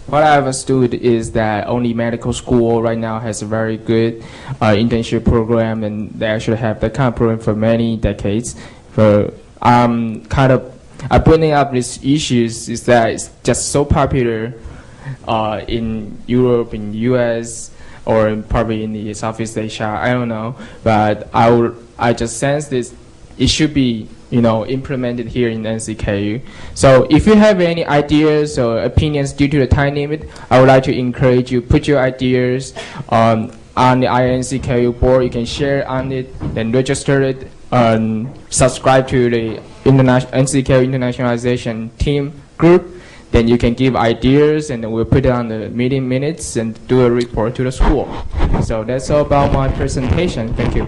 What I understood is that only medical school right now has a very good internship program, and they actually have that kind of program for many decades. For I'm bringing up these issues is that it's just so popular in Europe, in US, or probably in the Southeast Asia. I don't know, but I just sense this. It should be implemented here in NCKU. So if you have any ideas or opinions due to the time limit, I would like to encourage you put your ideas on the NCKU board. You can share on it, then register it, subscribe to the NCKU internationalization team group. Then you can give ideas, and then we'll put it on the meeting minutes and do a report to the school. So that's all about my presentation. Thank you.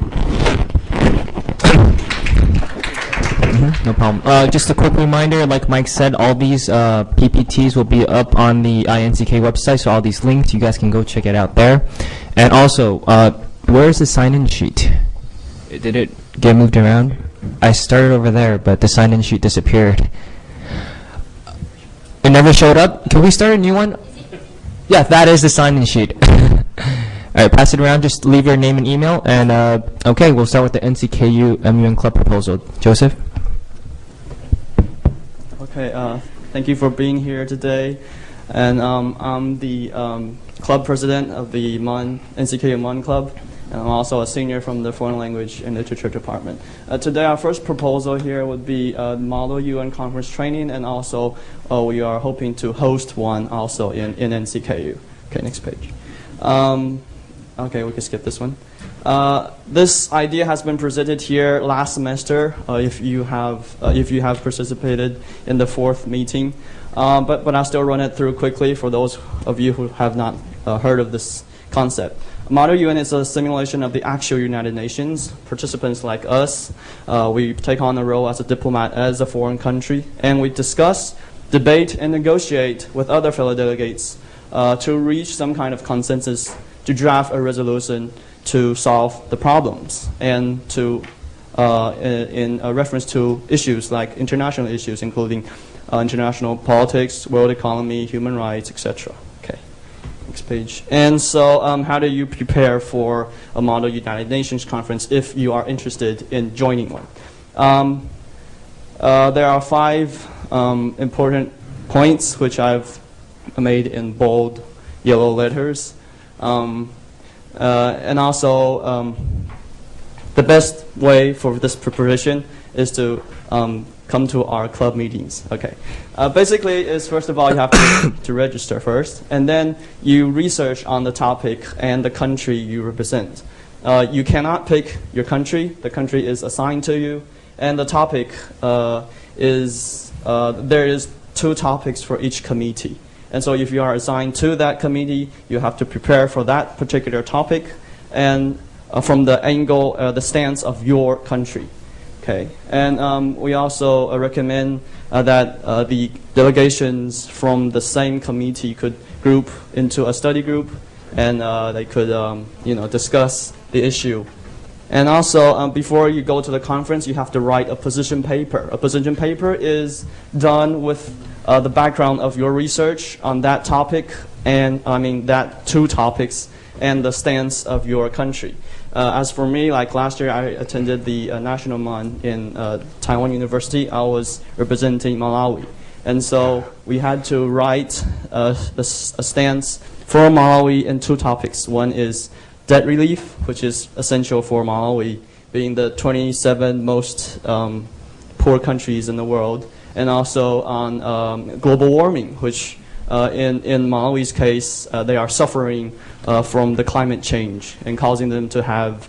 No problem. Just a quick reminder, like Mike said, all these PPTs will be up on the INCK website, so all these links, you guys can go check it out there. And also, where's the sign-in sheet? Did it get moved around? I started over there, but the sign-in sheet disappeared. It never showed up? Can we start a new one? Yeah, that is the sign-in sheet. All right, pass it around. Just leave your name and email. And, okay, we'll start with the NCKU MUN Club proposal. Joseph? Okay, thank you for being here today. And I'm the club president of the NCKU MUN Club. and I'm also a senior from the Foreign Language and Literature Department. Today, our first proposal here would be Model UN Conference training, and also we are hoping to host one also in NCKU. Okay, next page. Okay, we can skip this one. This idea has been presented here last semester. If you have participated in the fourth meeting, but I'll still run it through quickly for those of you who have not heard of this concept. Model UN is a simulation of the actual United Nations. Participants like us, we take on a role as a diplomat as a foreign country, and we discuss, debate, and negotiate with other fellow delegates to reach some kind of consensus to draft a resolution to solve the problems, and to in reference to issues like international issues, including international politics, world economy, human rights, etc. Okay, next page. And so, how do you prepare for a Model United Nations conference if you are interested in joining one? There are 5 important points which I've made in bold yellow letters. And also, the best way for this preparation is to come to our club meetings. Okay. Basically, is first of all you have to register first, and then you research on the topic and the country you represent. You cannot pick your country. The country is assigned to you, and the topic is there is 2 topics for each committee. And so if you are assigned to that committee, you have to prepare for that particular topic, and from the angle, the stance of your country. Okay. And we also recommend that the delegations from the same committee could group into a study group, and they could discuss the issue. And also, before you go to the conference, you have to write a position paper. A position paper is done with the background of your research on that topic, and that 2 topics, and the stance of your country. As for me, like last year, I attended the National Mon in Taiwan University. I was representing Malawi, and so we had to write a stance for Malawi in 2 topics. One is debt relief, which is essential for Malawi, being the 27 most poor countries in the world, and also on global warming, which in Malawi's case, they are suffering from the climate change and causing them to have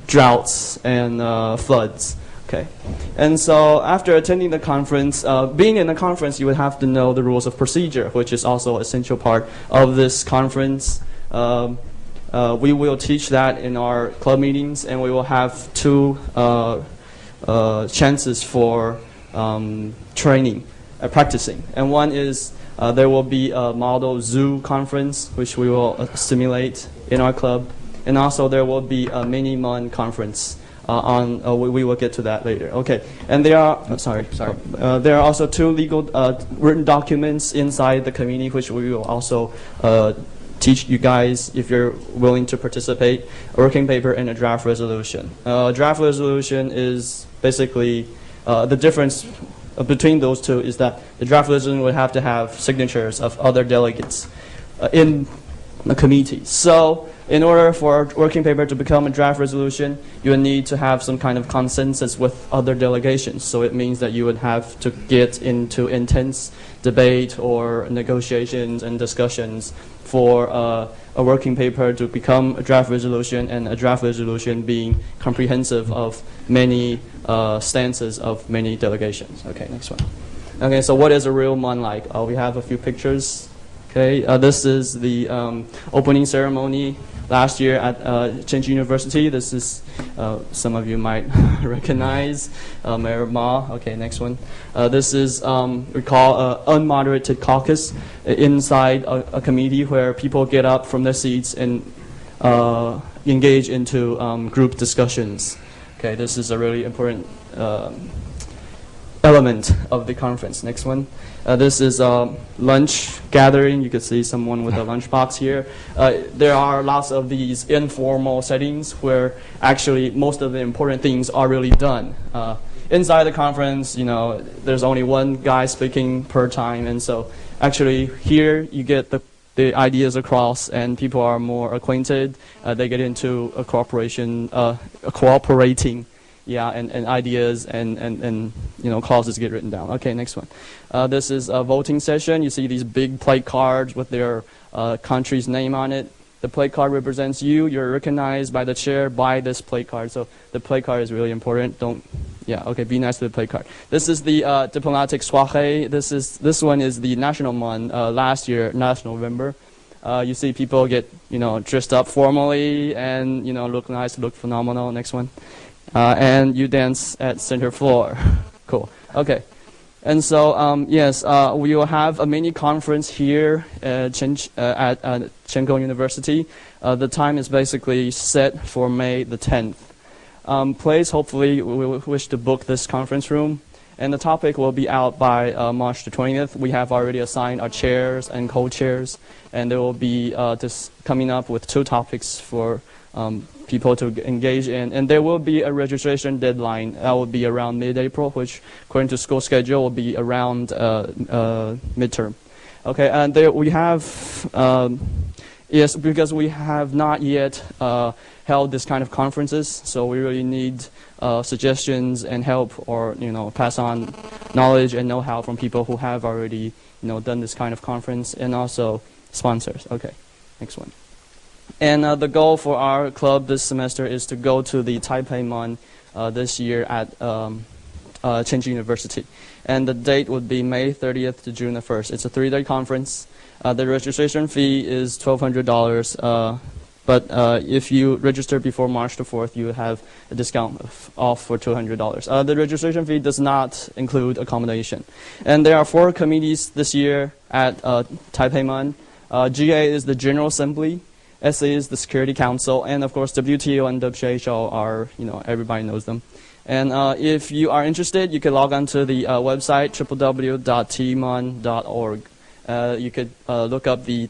droughts and floods. Okay, and so after attending the conference, being in the conference, you would have to know the rules of procedure, which is also an essential part of this conference. We will teach that in our club meetings, and we will have 2 chances for training, practicing. And one is there will be a model zoo conference, which we will simulate in our club, and also there will be a mini MUN conference. We will get to that later. Okay, and there are there are also 2 legal written documents inside the committee, which we will also teach you guys if you're willing to participate. A working paper and a draft resolution. Draft resolution is basically the difference between those 2 is that the draft resolution would have to have signatures of other delegates in the committee. So in order for a working paper to become a draft resolution, you would need to have some kind of consensus with other delegations. So it means that you would have to get into intense debate or negotiations and discussions for a working paper to become a draft resolution, and a draft resolution being comprehensive of many stances of many delegations. Okay, next one. Okay, so what is a real MUN like? We have a few pictures. Okay, this is the opening ceremony last year at Chenji University. This is, some of you might recognize, Mayor Ma. Okay, next one. This is, we call unmoderated caucus inside a committee where people get up from their seats and engage into group discussions. Okay, this is a really important element of the conference. Next one. This is a lunch gathering. You can see someone with a lunchbox here. There are lots of these informal settings where actually most of the important things are really done. Inside the conference, there's only one guy speaking per time, and so actually here you get the the ideas across, and people are more acquainted. They get into a cooperating, and ideas and clauses get written down. Okay, next one. This is a voting session. You see these big plate cards with their country's name on it. The plate card represents you. You're recognized by the chair by this plate card. So the plate card is really important. Be nice to the plate card. This is the diplomatic soirée. This one is the national one. Last year, last November. You see people get dressed up formally and look nice, look phenomenal. Next one. And you dance at center floor. Cool. Okay. And so, we will have a mini conference here at Tsinghua University. The time is basically set for May the 10th. Please, hopefully, we wish to book this conference room. And the topic will be out by March the 20th. We have already assigned our chairs and co-chairs. And there will be just coming up with 2 topics for people to engage in. And there will be a registration deadline. That will be around mid-April, which according to school schedule will be around midterm. Okay, and there we have, because we have not yet held this kind of conferences, so we really need suggestions and help, or pass on knowledge and know-how from people who have already done this kind of conference, and also sponsors. Okay, next one. And the goal for our club this semester is to go to the Taipei Mon this year at Tsinghua University. And the date would be May 30th to June the 1st. It's a 3-day conference. The registration fee is $1,200. But if you register before March the 4th, you have a discount off for $200. The registration fee does not include accommodation. And there are 4 committees this year at Taipei Mon. GA is the General Assembly. SA is the Security Council, and of course WTO and WHO are, everybody knows them. And if you are interested, you can log on to the website www.tmon.org. You could look up the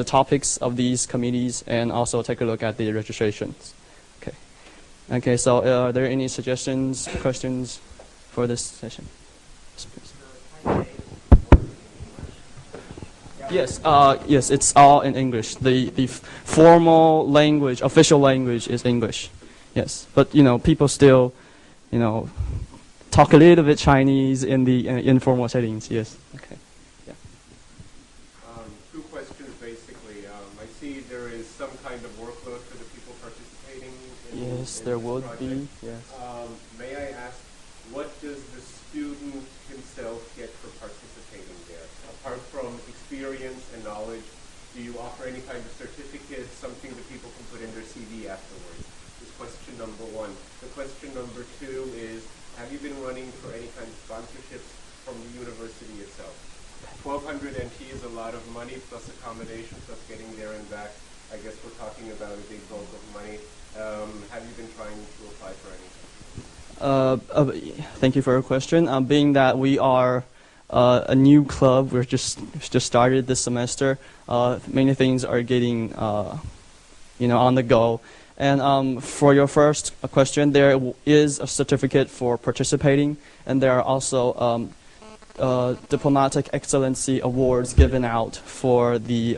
topics of these committees and also take a look at the registrations. Okay. So are there any suggestions, questions for this session? Yes, it's all in English. The formal language, official language is English. Yes, but people still, talk a little bit Chinese in the informal settings. Yes. Okay. Yeah. 2 questions basically. I see there is some kind of workload for the people participating. Yes, there would be. Yes. May I ask, what does the student himself get for participating there? Apart from experience and knowledge, do you offer any kind of certificate, something that people can put in their CV afterwards? Is question number 1. The question number 2 is, have you been running for any kind of sponsorships from the university itself? 1,200 NT is a lot of money, plus accommodation, plus getting there and back. I guess we're talking about a big bulk of money. Have you been trying to apply for anything? Thank you for your question. Being that we are a new club, we're just started this semester. Many things are getting, on the go. And for your first question, there is a certificate for participating, and there are also diplomatic excellency awards given out for the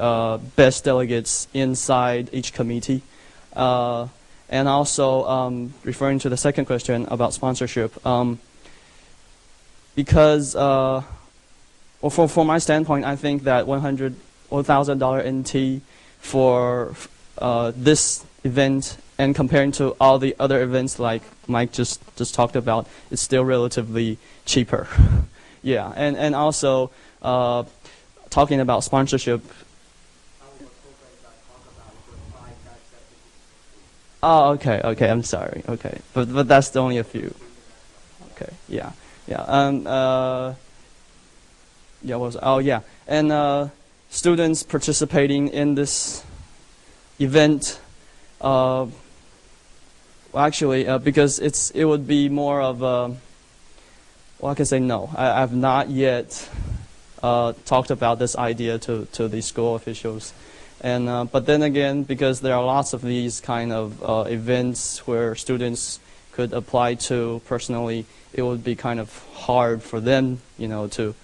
best delegates inside each committee. And also, referring to the second question about sponsorship, because from my standpoint, I think that $1,000 NT for this event, and comparing to all the other events like Mike just talked about, it's still relatively cheaper. Yeah, and also talking about sponsorship. Oh, okay, I'm sorry. Okay, but that's only a few. Okay, yeah. And students participating in this event. Because it would be more of a. Well, I can say no. I've not yet talked about this idea to the school officials. And but then again, because there are lots of these kind of events where students could apply to personally, it would be kind of hard for them, to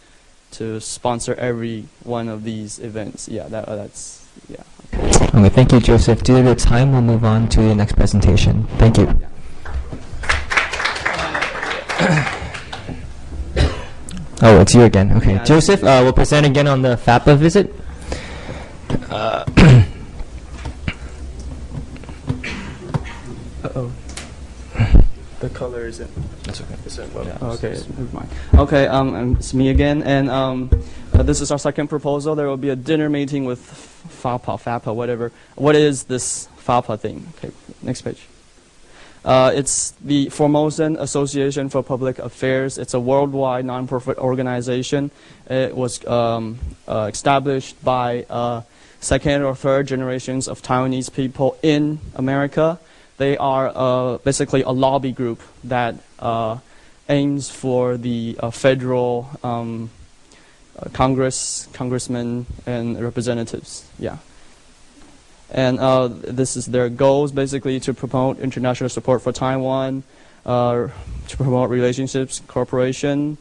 to sponsor every one of these events. Yeah, that's yeah. Okay, thank you, Joseph. Due to the time, we'll move on to the next presentation. Thank you. Oh, it's you again. Okay, Yeah, Joseph, will present again on the FAPA visit. Uh-oh. The color is it? That's okay. Okay, never mind. Okay, it's me again, and this is our second proposal. There will be a dinner meeting with FAPA, whatever. What is this FAPA thing? Okay, next page. It's the Formosan Association for Public Affairs. It's a worldwide non-profit organization. It was established by second or third generations of Taiwanese people in America. They are basically a lobby group that aims for the federal congressmen and representatives. Yeah. And this is their goals, basically to promote international support for Taiwan, to promote relationships, cooperation,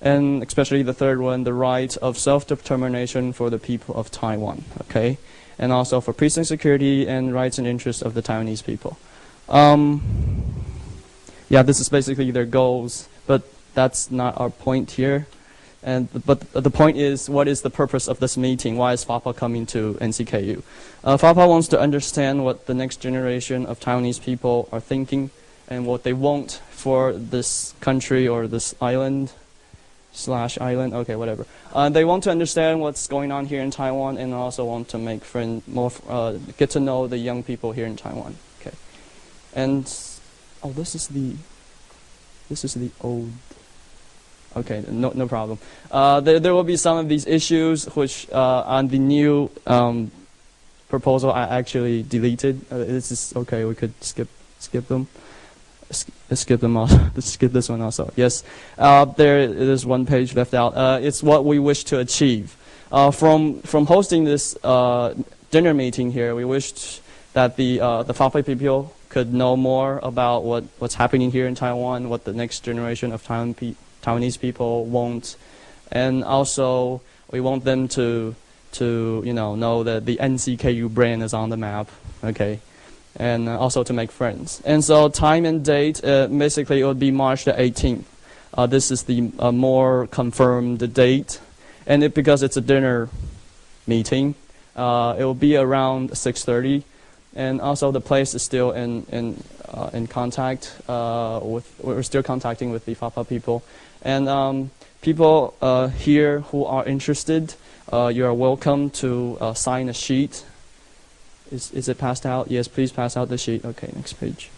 and especially the third one, the right of self-determination for the people of Taiwan, okay? And also for peace and security and rights and interests of the Taiwanese people. Yeah, this is basically their goals, but that's not our point here. But the point is, what is the purpose of this meeting? Why is FAPA coming to NCKU? FAPA wants to understand what the next generation of Taiwanese people are thinking and what they want for this country or this island, okay, whatever. They want to understand what's going on here in Taiwan and also want to make get to know the young people here in Taiwan. Okay, and this is the old. Okay, no problem. There will be some of these issues which on the new proposal I actually deleted. This is okay. We could skip them. Skip them also. Skip this one also. Yes, there is one page left out. It's what we wish to achieve. From hosting this dinner meeting here, we wished that the FAPA people could know more about what's happening here in Taiwan, what the next generation of Taiwanese people want, and also we want them to know that the NCKU brand is on the map, okay, and also to make friends. And so time and date, basically it would be March the 18th. This is the more confirmed date, and because it's a dinner meeting, it will be around 6:30. And also the place is still in contact we're still contacting with the FAPA people. And people here who are interested, you are welcome to sign a sheet. Is it passed out? Yes, please pass out the sheet. Okay, next page.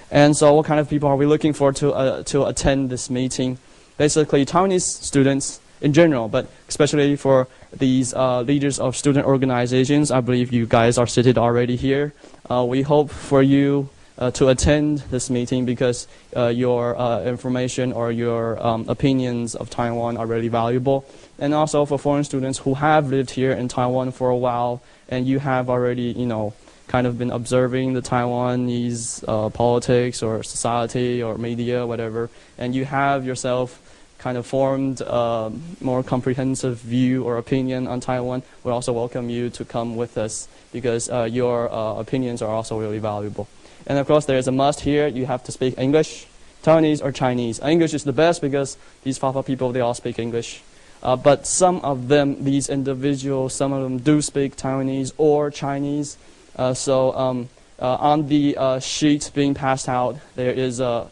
And so what kind of people are we looking for to attend this meeting? Basically Taiwanese students in general, but especially for these leaders of student organizations. I believe you guys are seated already here. We hope for you to attend this meeting because your information or your opinions of Taiwan are really valuable. And also for foreign students who have lived here in Taiwan for a while and you have already, kind of been observing the Taiwanese politics or society or media, whatever, and you have yourself kind of formed a more comprehensive view or opinion on Taiwan, we also welcome you to come with us because your opinions are also really valuable. And of course, there's a must here. You have to speak English, Taiwanese, or Chinese. English is the best because these FAPA people, they all speak English. But some of them, these individuals, some of them do speak Taiwanese or Chinese. So on the sheet being passed out, there is a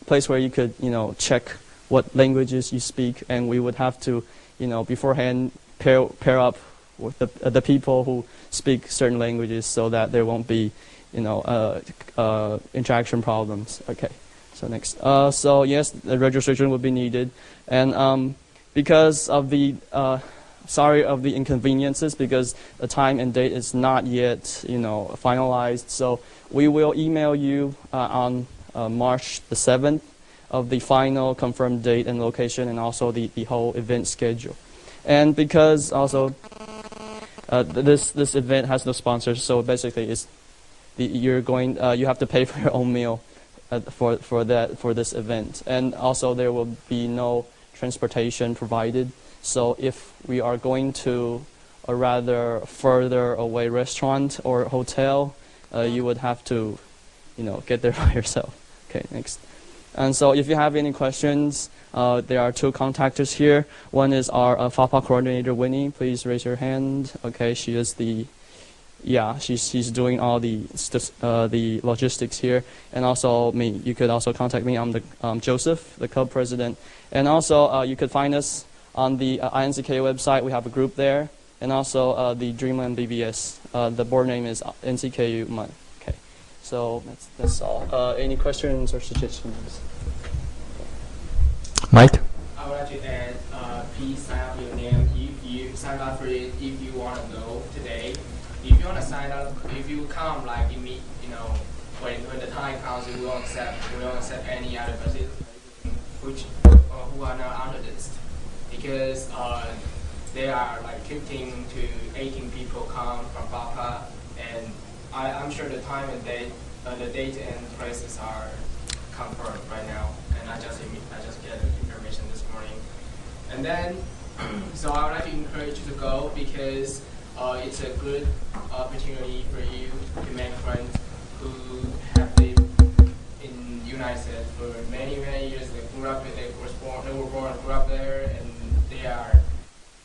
place where you could, check what languages you speak, and we would have to, beforehand pair up with the people who speak certain languages so that there won't be, interaction problems. Okay, so next. So yes, the registration would be needed, and because of the sorry of the inconveniences, because the time and date is not yet, finalized. So we will email you on March the 7th of the final confirmed date and location, and also the whole event schedule. And because also this event has no sponsors, so basically it's you have to pay for your own meal for this event, and also there will be no transportation provided. So if we are going to a rather further away restaurant or hotel, you would have to, get there by yourself. Okay, next. And so if you have any questions, there are two contactors here. One is our FAPA coordinator, Winnie. Please raise your hand. Okay, she is she's doing all the logistics here. And also me. You could also contact me. I'm the Joseph, the club president. And also you could find us on the INCKU website. We have a group there. And also the Dreamland BBS. The board name is NCKU. Okay, so that's all. Any questions or suggestions? Mike? I would like to add, please sign up your name if you sign up for it, if you want to go today. If you want to sign up, if you come like in me, when the time comes, we won't accept any other participants who are not on the list, because there are like 15 to 18 people come from FAPA, and I'm sure the time and date, the date and places are confirmed right now, and I just get the information this morning. And then, so I would like to encourage you to go, because it's a good opportunity for you to make friends who have lived in the United States for many, many years. They were born, grew up there, and they are.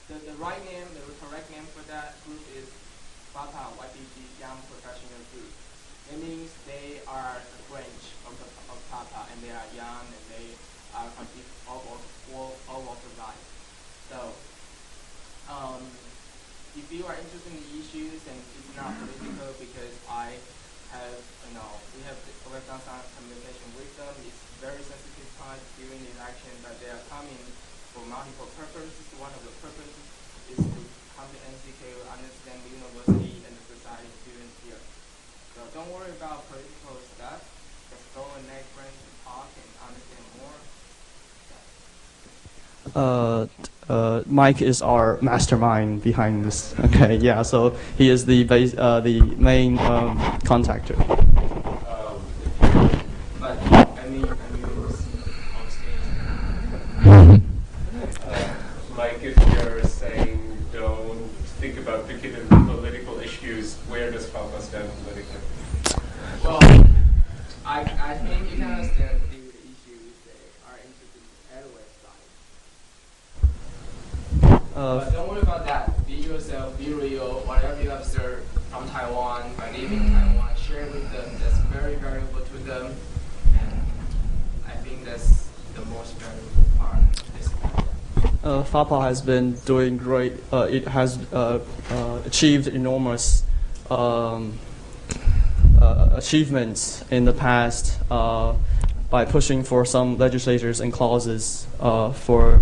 The right name, the correct name for that group is FAPA YPG Young Professional Group. That means they are a branch of FAPA, and they are young, and they are complete all walks of life. So, if you are interested in the issues, and it's not political, because we have worked on some communication with them. It's very sensitive time during the election, but they are coming for multiple purposes. One of the purposes is to come to NCKU, understand the university and the society students here. So don't worry about political stuff. Just go and make friends and talk and understand more. Mike is our mastermind behind this. Okay, yeah. So he is the main contactor. But I mean, on stage. Mike, if you're saying don't think about particular political issues, where does FAPA stand politically? Well, I think you can understand the issues they are interested in at the website. But don't worry about that. Be yourself, be real. Whatever you observe from Taiwan, by living in Taiwan, share with them. That's very valuable to them. And I think that's the most valuable part of this. FAPA has been doing great. It has achieved enormous achievements in the past by pushing for some legislators and clauses for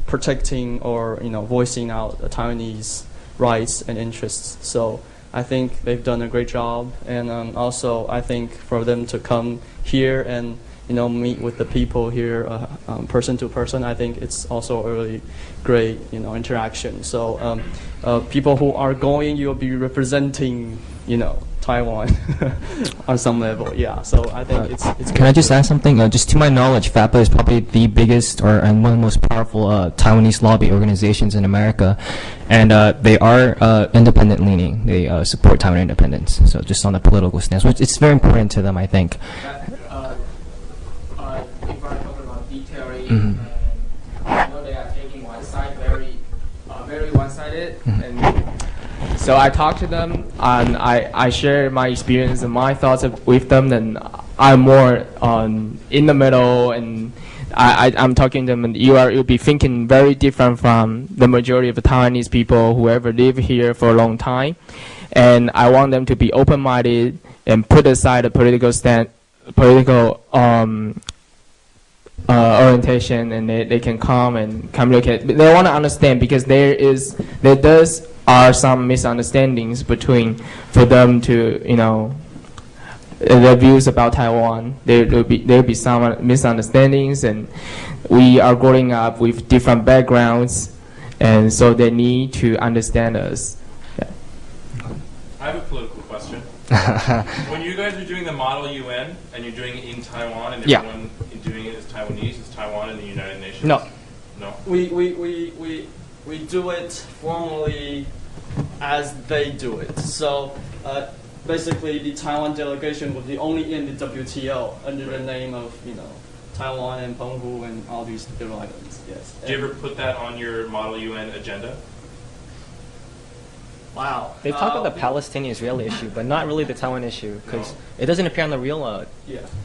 protecting or voicing out the Taiwanese rights and interests. So I think they've done a great job, and also I think for them to come here and meet with the people here, person to person, I think it's also a really great interaction. So people who are going, you'll be representing Taiwan on some level. Yeah, so I think it's Can I just add something? Just to my knowledge, FAPA is probably the biggest and one of the most powerful Taiwanese lobby organizations in America, and they are independent leaning. They support Taiwan independence. So just on the political stance, which it's very important to them, I think. If I talk about detailing, I know they are taking one side very one-sided, and so I talk to them and I share my experience and my thoughts with them. Then I'm more in the middle, and I'm talking to them, and you'll be thinking very different from the majority of the Taiwanese people who ever live here for a long time, and I want them to be open-minded and put aside the political orientation, and they can come and communicate. They want to understand, because there are some misunderstandings for them to their views about Taiwan. There'll be some misunderstandings, and we are growing up with different backgrounds, and so they need to understand us. Yeah. I have a political question. When you guys are doing the Model UN and you're doing it in Taiwan, and everyone doing it is Taiwanese, is Taiwan in the United Nations? No. No. We do it formally as they do it. So basically, the Taiwan delegation will be only in the WTO under the name of Taiwan and Penghu and all these little islands. Yes. Do you ever put that on your Model UN agenda? Wow. They've talked about the Palestinian-Israeli issue, but not really the Taiwan issue, because it doesn't appear on the real.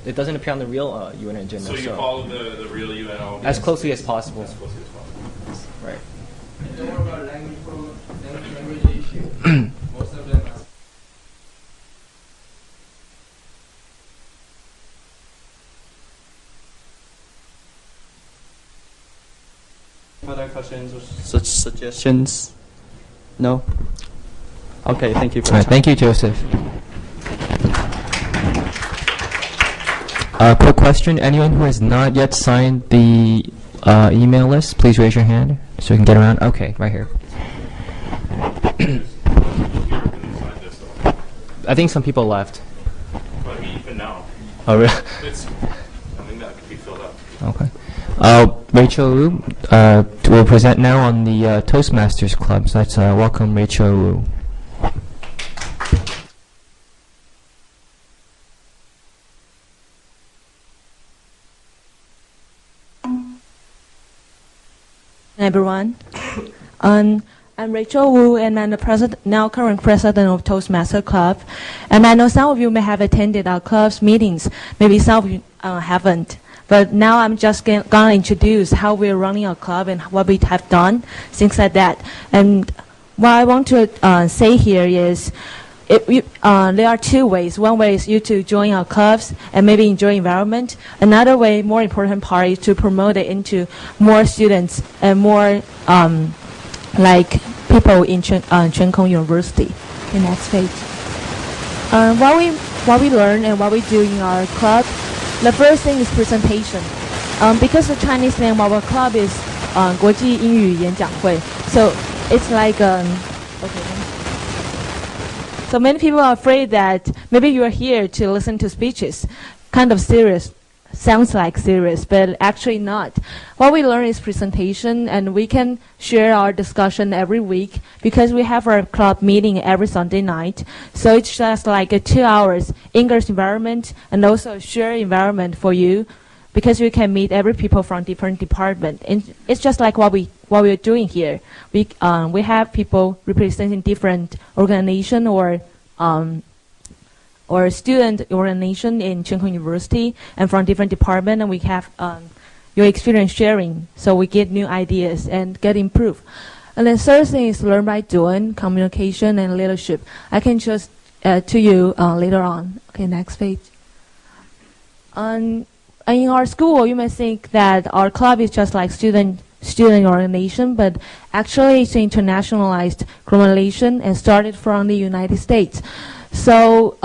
It doesn't appear on the real UN agenda. So you follow the real UN as closely as possible. As closely as possible. Right. And don't worry about language issue. Most of them are. Other questions or suggestions? No? Okay, thank you for All right, thank you, Joseph. Quick question. Anyone who has not yet signed the email list, please raise your hand so we can get around. Okay, right here. I think some people left. But even now. Oh, really? It's, I think that could be filled up. Okay. Rachel Wu will present now on the Toastmasters Club. So let's welcome Rachel Wu. Everyone. I'm Rachel Wu, and I'm the now current president of Toastmaster Club. And I know some of you may have attended our club's meetings. Maybe some of you haven't. But now I'm just going to introduce how we're running our club and what we have done, things like that. And what I want to say here is there are two ways. One way is you to join our clubs and maybe enjoy environment. Another way, more important part, is to promote it into more students and more like people in Cheng Kung University. Okay, next page. What we learn and what we do in our club, the first thing is presentation. Because the Chinese name of our club is 国际英语演讲会, so it's like so many people are afraid that maybe you are here to listen to speeches, kind of serious, sounds like serious, but actually not. What we learn is presentation, and we can share our discussion every week because we have our club meeting every Sunday night. So it's just like a 2 hours English environment and also a shared environment for you, because you can meet every people from different departments. And it's just like what we're doing here. We have people representing different organization or student organization in Cheng Kung University and from different departments, and we have your experience sharing, so we get new ideas and get improved. And then third thing is learn by doing, communication and leadership. I can just to you later on. Okay, next page. In our school, you may think that our club is just like student organization, but actually it's an internationalized organization and started from the United States. So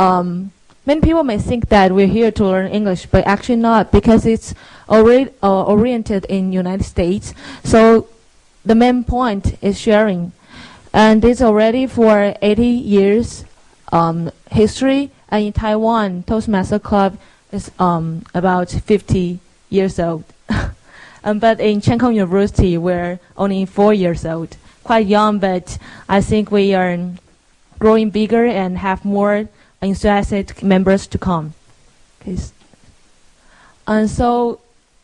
many people may think that we're here to learn English, but actually not, because it's already oriented in United States. So the main point is sharing, and it's already for 80 years history. And in Taiwan, Toastmaster Club is about 50 years old. But in Cheng Kung University, we're only 4 years old. Quite young, but I think we are growing bigger and have more enthusiastic members to come. Okay. And so,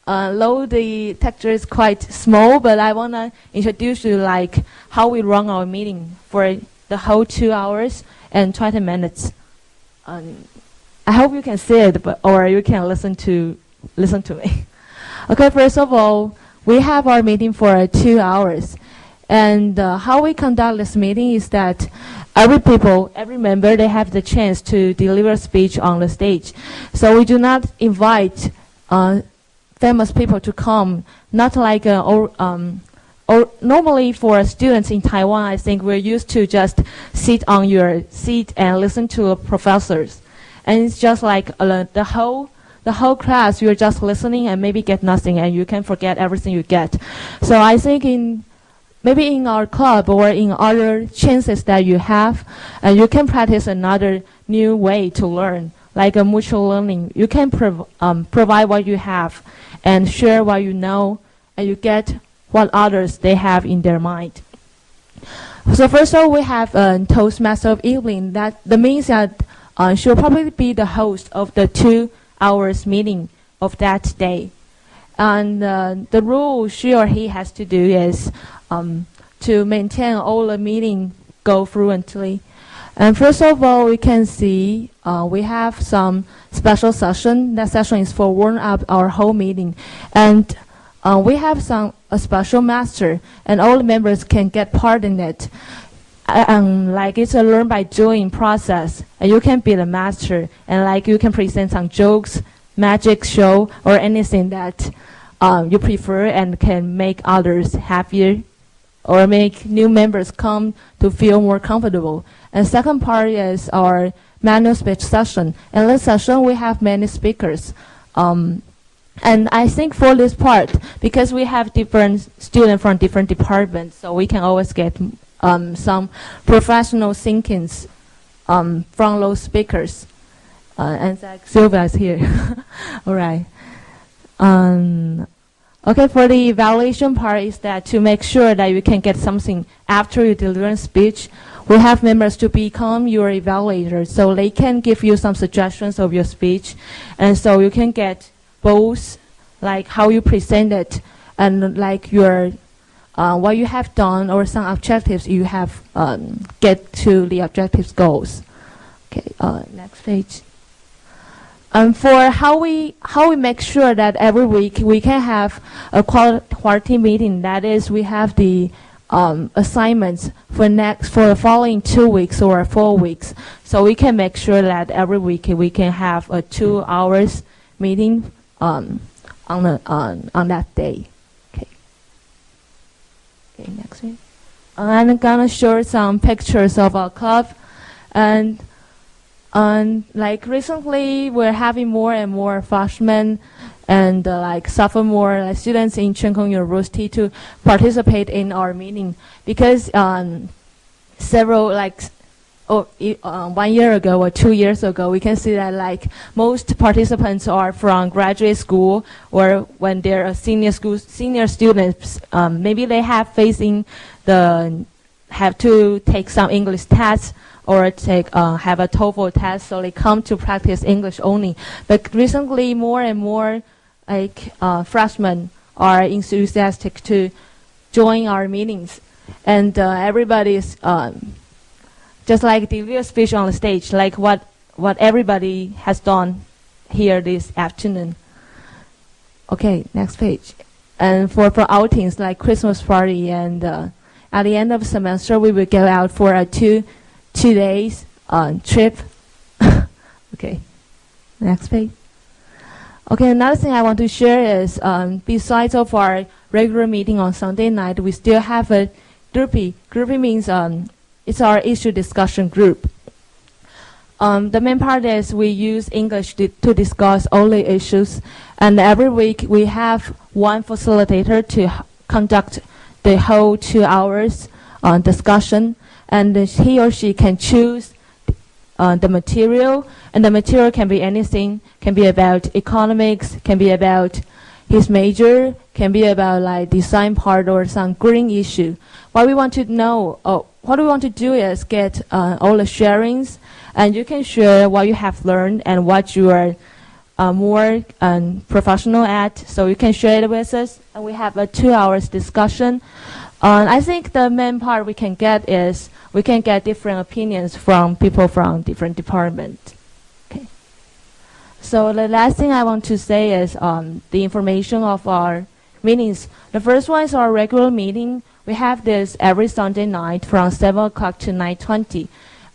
though the texture is quite small, but I want to introduce you like how we run our meeting for the whole 2 hours and 20 minutes. I hope you can see it, or you can listen to me. Okay, first of all, we have our meeting for 2 hours. And how we conduct this meeting is that every member, they have the chance to deliver a speech on the stage. So we do not invite famous people to come, not like or normally for students in Taiwan, I think we're used to just sit on your seat and listen to professors. And it's just like the whole class, you're just listening and maybe get nothing, and you can forget everything you get. So I think maybe in our club or in other chances that you have, you can practice another new way to learn, like a mutual learning. You can provide what you have and share what you know, and you get what others they have in their mind. So first of all, we have Toastmaster of Evelyn. That means that she'll probably be the host of the 2 hours meeting of that day. And the rule she or he has to do is to maintain all the meeting go fluently. And first of all, we can see we have some special session. That session is for warm up our whole meeting. And we have a special master, and all the members can get part in it. Like it's a learn by doing process, and you can be the master, and like you can present some jokes, magic show, or anything that you prefer and can make others happier or make new members come to feel more comfortable. And second part is our manual speech session. In this session, we have many speakers. And I think for this part, because we have different students from different departments, so we can always get some professional thinkings from those speakers. And Zach Silva is here. All right. Okay, for the evaluation part is that to make sure that you can get something after you deliver speech, we have members to become your evaluators, so they can give you some suggestions of your speech, and so you can get both like how you present it and like your what you have done or some objectives you have get to the objectives goals. Okay, next page. For how we make sure that every week we can have a quality meeting. That is, we have the assignments for the following 2 weeks or 4 weeks. So we can make sure that every week we can have a 2 hours meeting on that day. Okay. Okay, next week. I'm gonna show some pictures of our club, and like recently, we're having more and more freshmen and like sophomore students in Cheung Kong University to participate in our meeting, because several 1 year ago or 2 years ago, we can see that like most participants are from graduate school, or when they're senior students, maybe they have to take some English tests or have a TOEFL test, so they come to practice English only. But recently, more and more freshmen are enthusiastic to join our meetings, and everybody is just like the real speech on the stage, like what everybody has done here this afternoon. Okay, next page. And for outings like Christmas party, and at the end of the semester, we will go out for a two days trip. Okay, next page. Okay, another thing I want to share is besides of our regular meeting on Sunday night, we still have a groupie. Groupie means it's our issue discussion group. The main part is we use English to discuss all the issues, and every week we have one facilitator to conduct the whole 2 hours discussion, and he or she can choose the material, and the material can be anything, can be about economics, can be about his major, can be about like design part or some green issue. What we want to know, what we want to do is get all the sharings, and you can share what you have learned and what you are more professional at, so you can share it with us, and we have a 2 hours discussion. I think the main part we can get is we can get different opinions from people from different departments. Okay. So the last thing I want to say is the information of our meetings. The first one is our regular meeting. We have this every Sunday night from 7 o'clock to 9:20.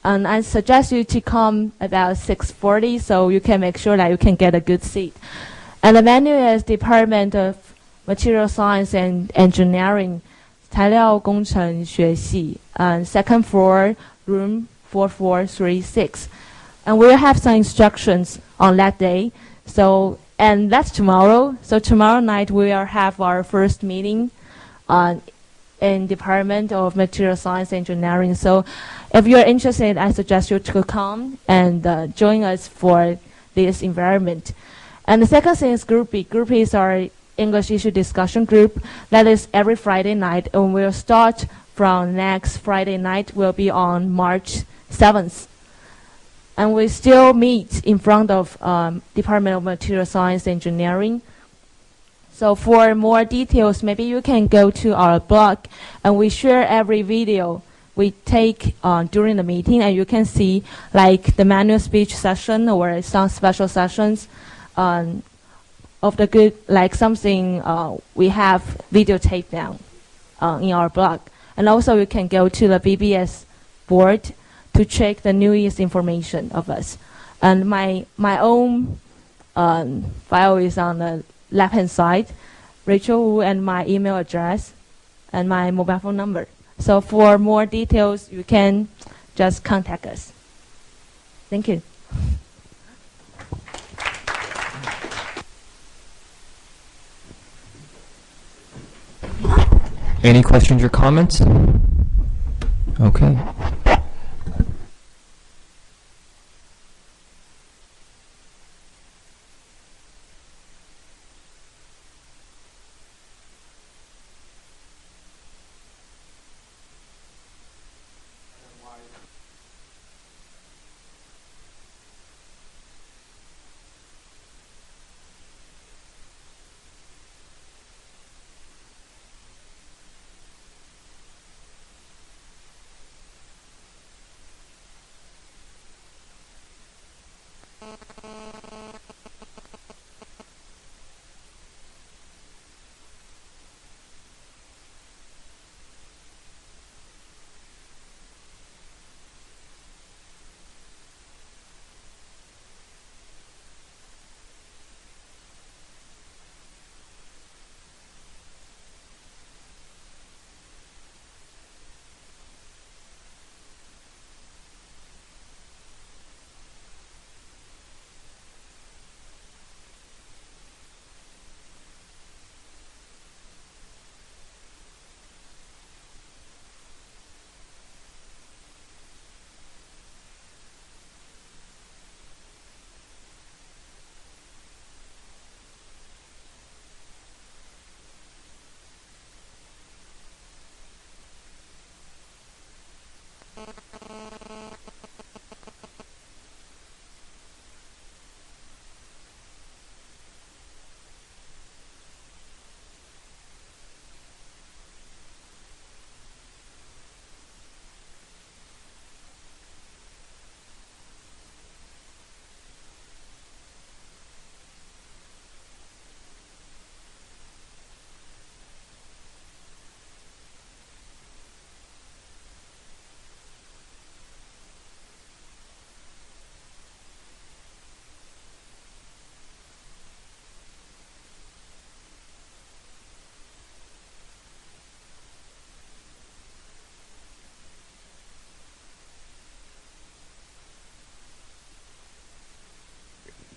And I suggest you to come about 6:40 so you can make sure that you can get a good seat. And the venue is Department of Material Science and Engineering, 材料工程学系, and second floor, room 4436. And we'll have some instructions on that day. So, and that's tomorrow. So tomorrow night we will have our first meeting in Department of Material Science and Engineering. So if you're interested, I suggest you to come and join us for this environment. And the second thing is groupie. Groupie is our English issue discussion group. That is every Friday night, and we'll start from next Friday night. Will be on March 7th. And we still meet in front of Department of Material Science Engineering. So for more details, maybe you can go to our blog, and we share every video we take during the meeting, and you can see like the manual speech session or some special sessions of the good, like something we have videotaped down in our blog. And also you can go to the BBS board to check the newest information of us. And my own file is on the left-hand side, Rachel Wu, and my email address and my mobile phone number. So for more details, you can just contact us. Thank you. Any questions or comments? Okay.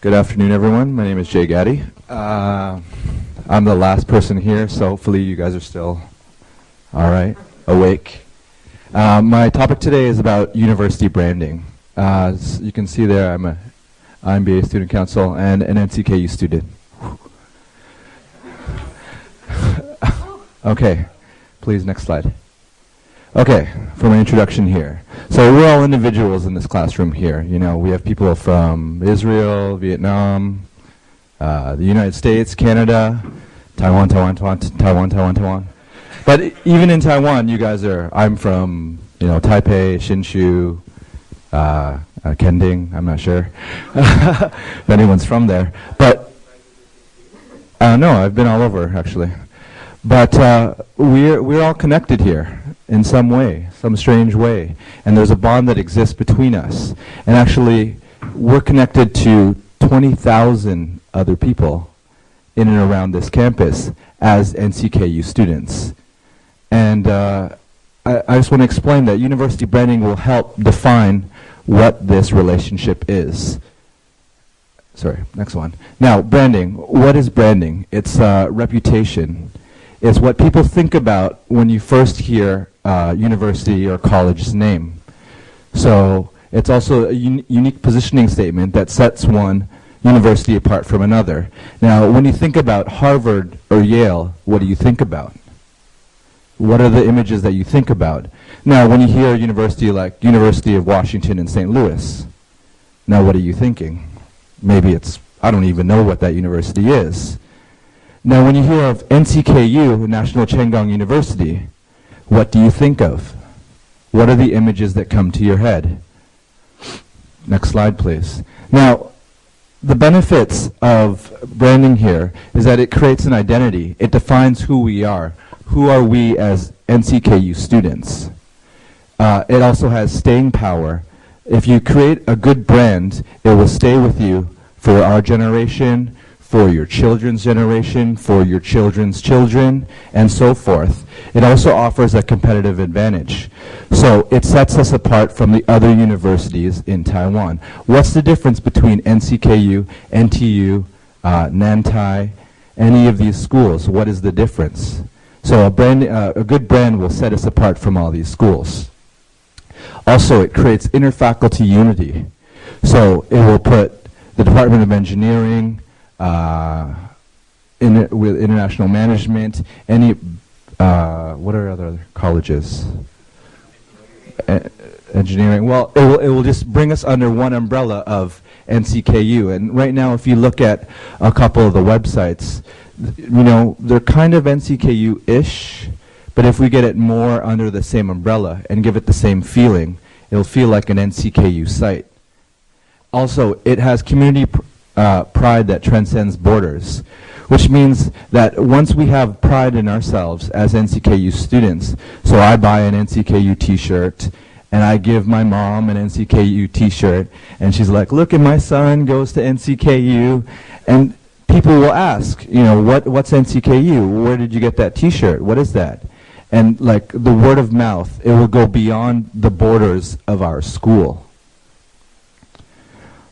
Good afternoon, everyone. My name is Jay Gaddy. I'm the last person here, so hopefully you guys are still all right, awake. My topic today is about university branding. As you can see there, I'm a IMBA student council and an NCKU student. Okay, please, next slide. Okay, for my introduction here. So we're all individuals in this classroom here. You know, we have people from Israel, Vietnam, the United States, Canada, Taiwan. But even in Taiwan, you guys are, I'm from, you know, Taipei, Hsinchu, Kending, I'm not sure if anyone's from there. But, no, I've been all over, actually. But we're all connected here in some way, some strange way. And there's a bond that exists between us. And actually, we're connected to 20,000 other people in and around this campus as NCKU students. And I just want to explain that university branding will help define what this relationship is. Sorry, next one. Now, branding. What is branding? It's reputation. It's what people think about when you first hear university or college's name. So it's also a unique positioning statement that sets one university apart from another. Now, when you think about Harvard or Yale, what do you think about? What are the images that you think about? Now, when you hear a university like University of Washington in St. Louis, now what are you thinking? Maybe it's, I don't even know what that university is. Now, when you hear of NCKU, National Chenggang University, what do you think of? What are the images that come to your head? Next slide, please. Now, the benefits of branding here is that it creates an identity. It defines who we are. Who are we as NCKU students? It also has staying power. If you create a good brand, it will stay with you for our generation, for your children's generation, for your children's children, and so forth. It also offers a competitive advantage. So it sets us apart from the other universities in Taiwan. What's the difference between NCKU, NTU, Nantai, any of these schools? What is the difference? So a good brand will set us apart from all these schools. Also, it creates interfaculty unity. So it will put the Department of Engineering, with international management, any, what are other colleges? Engineering. Well, it will just bring us under one umbrella of NCKU. And right now, if you look at a couple of the websites, you know, they're kind of NCKU-ish, but if we get it more under the same umbrella and give it the same feeling, it'll feel like an NCKU site. Also, it has community pride that transcends borders, which means that once we have pride in ourselves as NCKU students, so I buy an NCKU t-shirt, and I give my mom an NCKU t-shirt, and she's like, look, and my son goes to NCKU, and people will ask, you know, what's NCKU? Where did you get that t-shirt? What is that? And like the word of mouth, it will go beyond the borders of our school.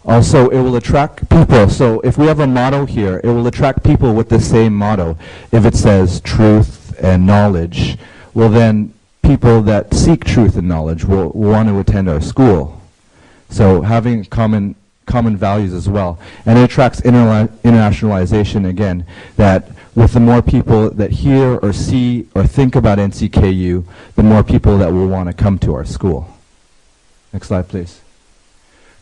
Also, it will attract people. So if we have a motto here, it will attract people with the same motto. If it says truth and knowledge, well then people that seek truth and knowledge will want to attend our school. So having common values as well. And it attracts internationalization again, that with the more people that hear or see or think about NCKU, the more people that will want to come to our school. Next slide, please.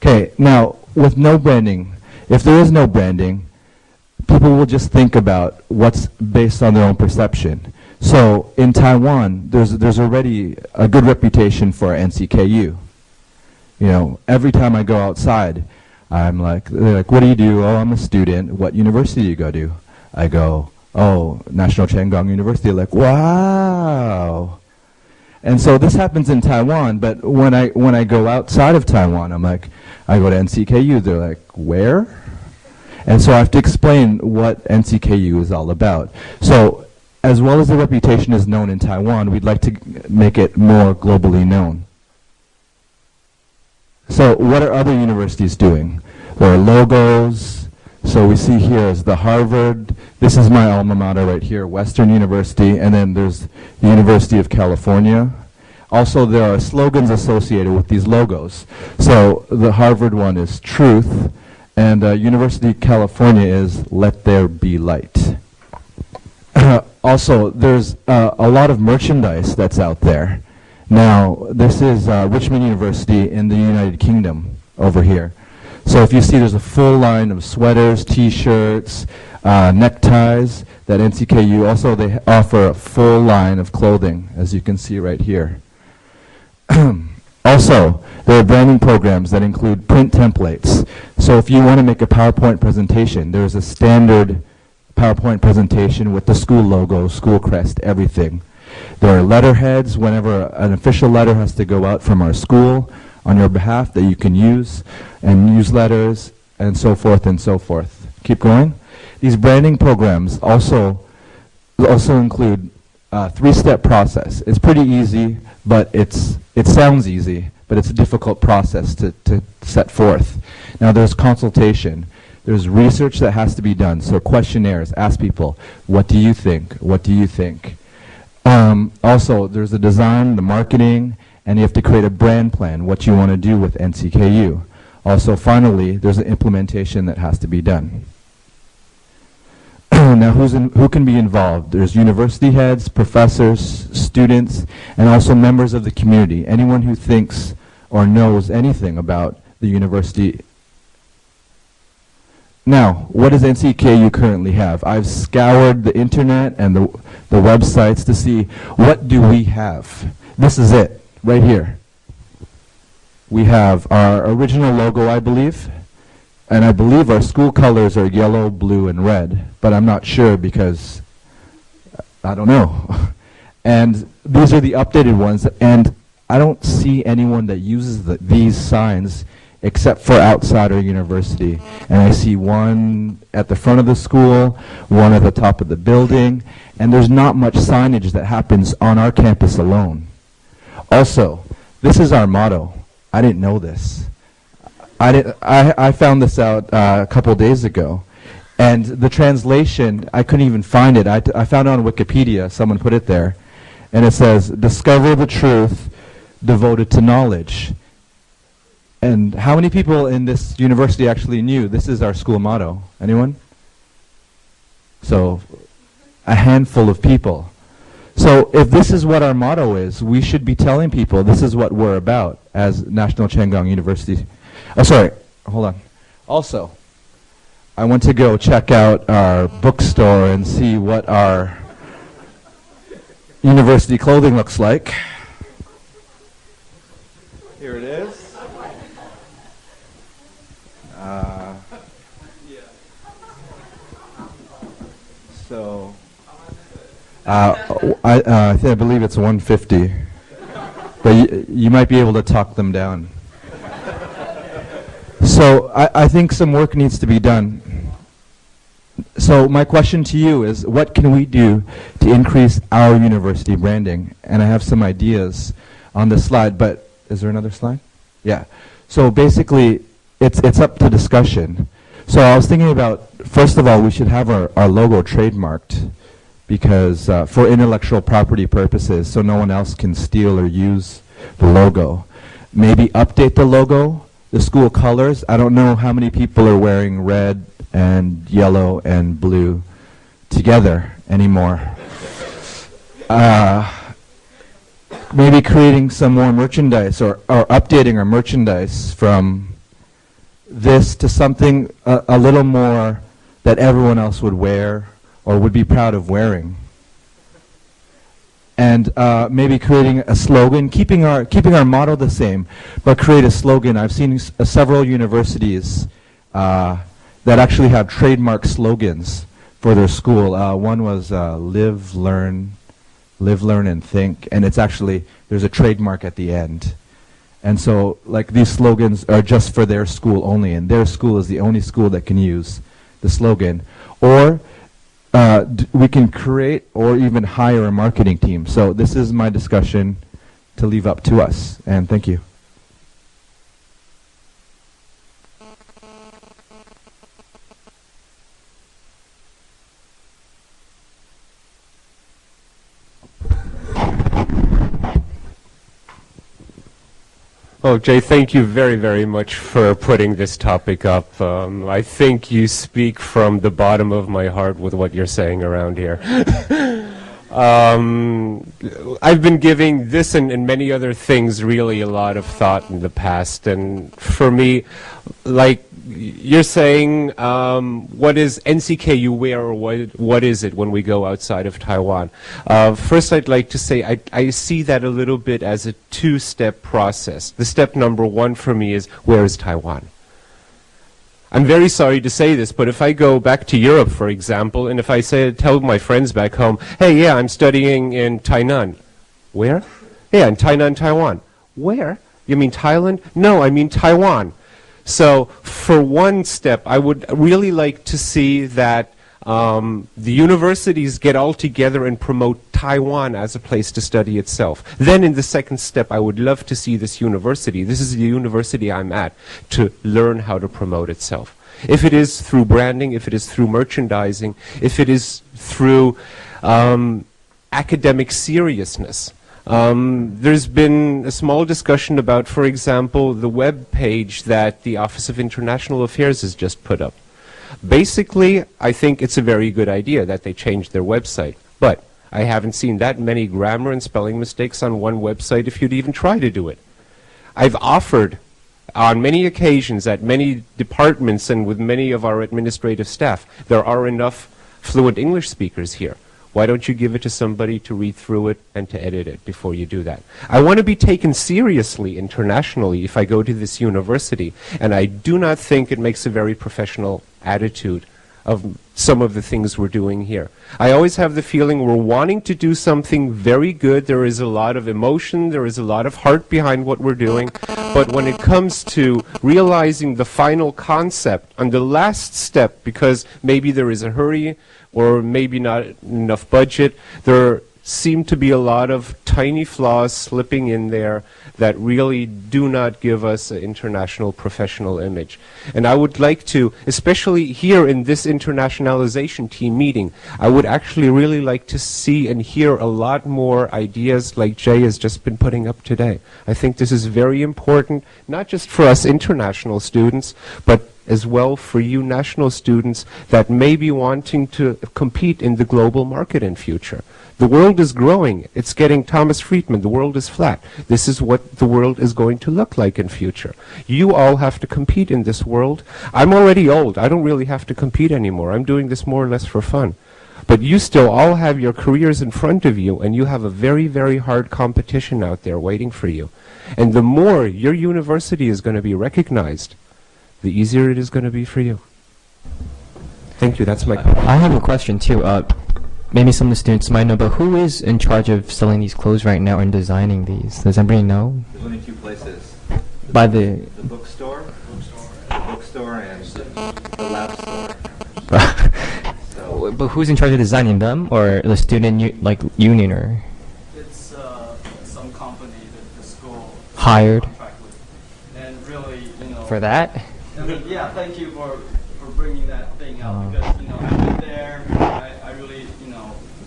Okay, now with no branding, if there is no branding, people will just think about what's based on their own perception. So in Taiwan, there's already a good reputation for NCKU. You know, every time I go outside, they're like, what do you do? Oh, I'm a student. What university do you go to? I go, oh, National Chenggang University. Like, wow. And so this happens in Taiwan, but when I go outside of Taiwan, I'm like, I go to NCKU. They're like, where? And so I have to explain what NCKU is all about. So as well as the reputation is known in Taiwan, we'd like to make it more globally known. So what are other universities doing? There are logos. So we see here is the Harvard. This is my alma mater right here, Western University. And then there's the University of California. Also, there are slogans associated with these logos. So the Harvard one is truth. And University of California is let there be light. Also, there's a lot of merchandise that's out there. Now, this is Richmond University in the United Kingdom over here. So if you see, there's a full line of sweaters, t-shirts, neckties that NCKU, also they offer a full line of clothing, as you can see right here. Also, there are branding programs that include print templates. So if you want to make a PowerPoint presentation, there's a standard PowerPoint presentation with the school logo, school crest, everything. There are letterheads whenever an official letter has to go out from our school on your behalf that you can use, and newsletters, and so forth and so forth. Keep going. These branding programs also include a three-step process. It's pretty easy, but it sounds easy, but it's a difficult process to set forth. Now there's consultation. There's research that has to be done. So questionnaires, ask people, what do you think? What do you think? Also, there's the design, the marketing, and you have to create a brand plan, what you want to do with NCKU. Also, finally, there's an implementation that has to be done. Now, who can be involved? There's university heads, professors, students, and also members of the community. Anyone who thinks or knows anything about the university. Now, what does NCKU currently have? I've scoured the internet and the websites to see what do we have. This is it, right here. We have our original logo, I believe, and I believe our school colors are yellow, blue, and red, but I'm not sure because I don't know. And these are the updated ones, and I don't see anyone that uses these signs except for outside our university. And I see one at the front of the school, one at the top of the building, and there's not much signage that happens on our campus alone. Also, this is our motto. I didn't know this. I found this out a couple days ago. And the translation, I couldn't even find it. I found it on Wikipedia. Someone put it there. And it says, discover the truth devoted to knowledge. And how many people in this university actually knew this is our school motto? Anyone? So, a handful of people. So if this is what our motto is, we should be telling people this is what we're about as National Chenggang University. Oh, sorry, hold on. Also, I want to go check out our bookstore and see what our university clothing looks like. Here it is. So, I believe it's 150, but you might be able to talk them down. So I think some work needs to be done. So my question to you is, what can we do to increase our university branding? And I have some ideas on this slide, but is there another slide? Yeah. So basically, it's up to discussion. So I was thinking about, first of all, we should have our logo trademarked, because for intellectual property purposes, so no one else can steal or use the logo. Maybe update the logo, the school colors. I don't know how many people are wearing red and yellow and blue together anymore. Maybe creating some more merchandise or updating our merchandise from this to something a little more that everyone else would wear or would be proud of wearing. And maybe creating a slogan, keeping our motto the same, but create a slogan. I've seen several universities that actually have trademark slogans for their school. One was live, learn, and think, and it's actually, there's a trademark at the end. And so, like, these slogans are just for their school only, and their school is the only school that can use the slogan. Or we can create or even hire a marketing team. So this is my discussion to leave up to us, and thank you. Oh, Jay, thank you very, very much for putting this topic up. I think you speak from the bottom of my heart with what you're saying around here. I've been giving this and many other things really a lot of thought in the past, and for me, like you're saying, what is NCKU wear, or what is it when we go outside of Taiwan? First, I'd like to say I see that a little bit as a two-step process. The step number one for me is, where is Taiwan? I'm very sorry to say this, but if I go back to Europe, for example, and if I tell my friends back home, hey, yeah, I'm studying in Tainan. Where? Yeah, in Tainan, Taiwan. Where? You mean Thailand? No, I mean Taiwan. So for one step, I would really like to see that the universities get all together and promote Taiwan as a place to study itself. Then in the second step, I would love to see this university, this is the university I'm at, to learn how to promote itself. If it is through branding, if it is through merchandising, if it is through academic seriousness, There's been a small discussion about, for example, the web page that the Office of International Affairs has just put up. Basically, I think it's a very good idea that they changed their website, but I haven't seen that many grammar and spelling mistakes on one website if you'd even try to do it. I've offered on many occasions at many departments and with many of our administrative staff, there are enough fluent English speakers here. Why don't you give it to somebody to read through it and to edit it before you do that? I want to be taken seriously internationally if I go to this university, and I do not think it makes a very professional attitude of some of the things we're doing here. I always have the feeling we're wanting to do something very good. There is a lot of emotion, there is a lot of heart behind what we're doing, but when it comes to realizing the final concept on the last step, because maybe there is a hurry or maybe not enough budget, there seem to be a lot of tiny flaws slipping in there that really do not give us an international professional image. And I would like to, especially here in this internationalization team meeting, I would actually really like to see and hear a lot more ideas like Jay has just been putting up today. I think this is very important, not just for us international students, but as well for you national students that may be wanting to compete in the global market in future. The world is growing. It's getting Thomas Friedman, the world is flat. This is what the world is going to look like in future. You all have to compete in this world. I'm already old. I don't really have to compete anymore. I'm doing this more or less for fun. But you still all have your careers in front of you, and you have a very, very hard competition out there waiting for you. And the more your university is going to be recognized, the easier it is going to be for you. Thank you. That's my comment. I have a question too. Maybe some of the students might know, but who is in charge of selling these clothes right now and designing these? Does anybody know? There's only two places. By the bookstore, and the lab store. So, but who's in charge of designing them, or the student union, or? It's some company that the school Hired. contract with. And really, For that? I mean, yeah, thank you for bringing that thing up, because I went there, I really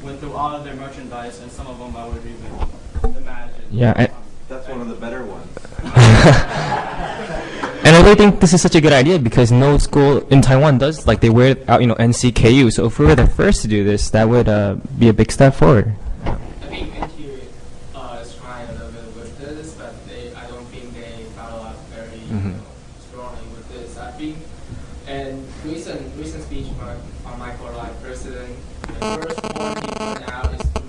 went through all of their merchandise, and some of them I would even imagine. Yeah. That's one of the better ones. And I really think this is such a good idea because no school in Taiwan does, they wear it out, NCKU. So if we were the first to do this, that would be a big step forward. I think NTU is trying a little bit with this, but I don't think they follow up very strongly with this. I think, and recent speech from Michael Lai, President, the first point he pointed out is to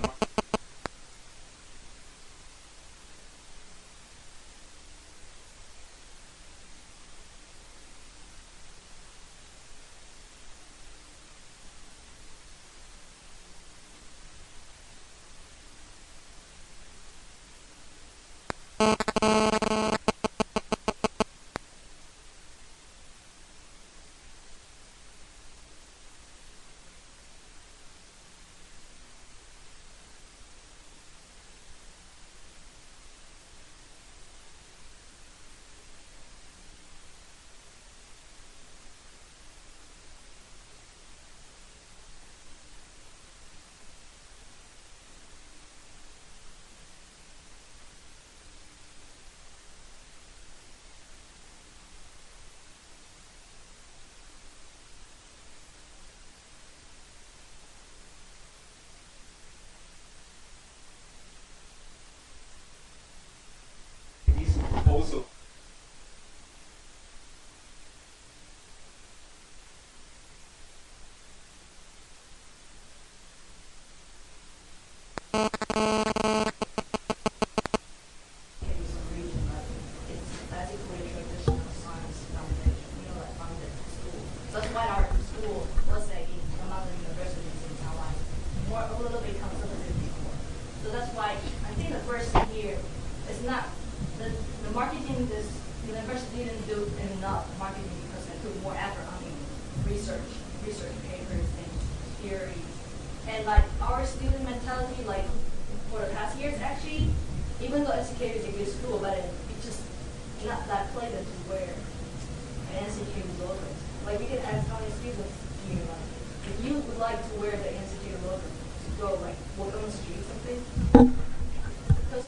also That's why our school was among the universities in Taiwan, a little bit conservative before. So that's why I think the first year is not the marketing. This university didn't do enough marketing because they put more effort on research papers and theory, and our student mentality, for the past years actually, even though NCKU is a good school, but it's just not that pleasant to wear an NCKU logo. You can ask how many students here, if you would like to wear the NCKU logo, to go walk on the street or something. Because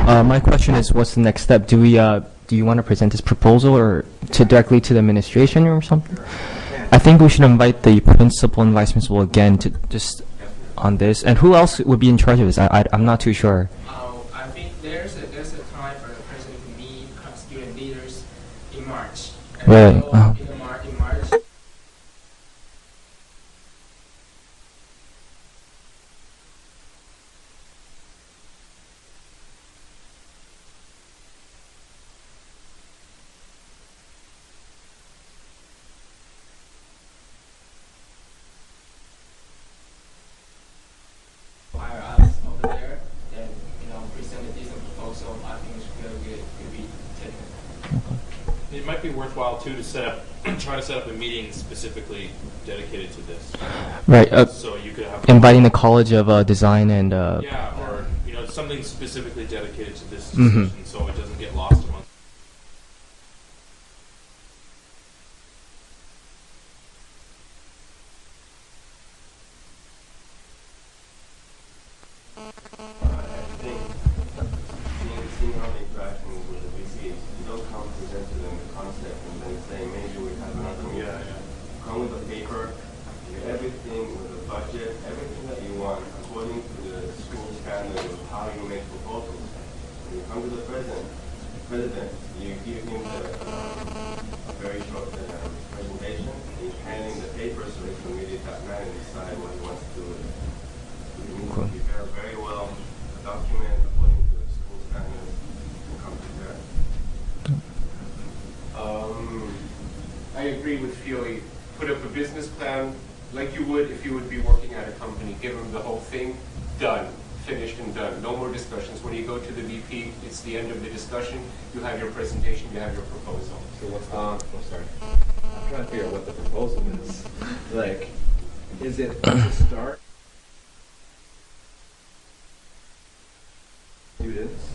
My question is, what's the next step? Do you want to present this proposal or directly to the administration or something? I think we should invite the principal and vice principal again to just on this. And who else would be in charge of this? I'm not too sure. I think there's a time for the president to meet student leaders in March. And Really? so in March. Hire us over there, then present a decent proposal. I think it's really good to be taken. It might be worthwhile too to try to set up a meeting specifically dedicated to this. Right. So you could have inviting the College of Design and yeah, or something specifically dedicated to this Mhm. decision, so it doesn't get lost among. Seeing how the interaction with the VCs, you don't come present to them the concept and then say maybe we have another meeting. Come with a paper, everything with a budget, everything that you want according to the school standard of how you make proposals. When you come to the president, you give him a very short presentation, and you hand him the paper so he can read it that night and decide what he wants to do with it. You need to prepare very well a document according to the school standards and come prepared. I agree with Fiore. Put up a business plan like you would if you would be working at a company. Give them the whole thing, done, finished and done. No more discussions. When you go to the VP, it's the end of the discussion. You have your presentation, you have your proposal. So what's the, sorry. I'm trying to figure out what the proposal is. Like, is it to start students?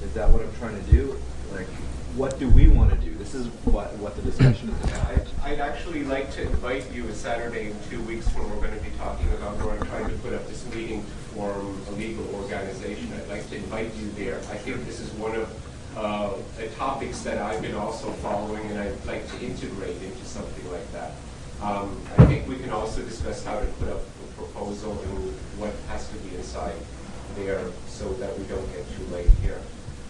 Is that what I'm trying to do? Like, what do we want to do? This is what the discussion is about. I'd actually like to invite you a Saturday in 2 weeks when we're going to be talking about where I'm trying to put up this meeting to form a legal organization. I'd like to invite you there. I think this is one of the topics that I've been also following, and I'd like to integrate into something like that. I think we can also discuss how to put up a proposal and what has to be inside there so that we don't get too late here.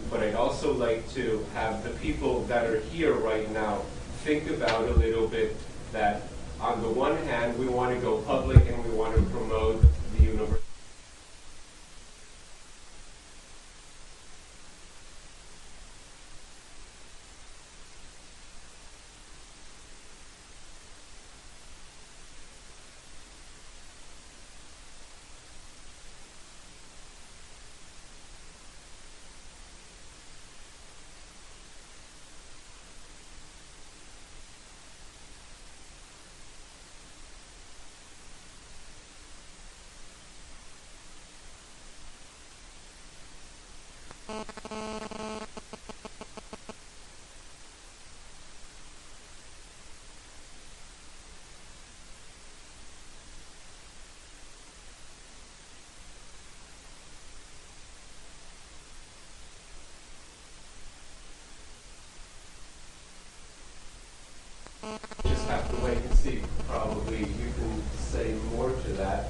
But I'd also like to have the people that are here right now think about a little bit that on the one hand, we want to go public and we want to promote the university. Just have to wait and see. Probably you can say more to that.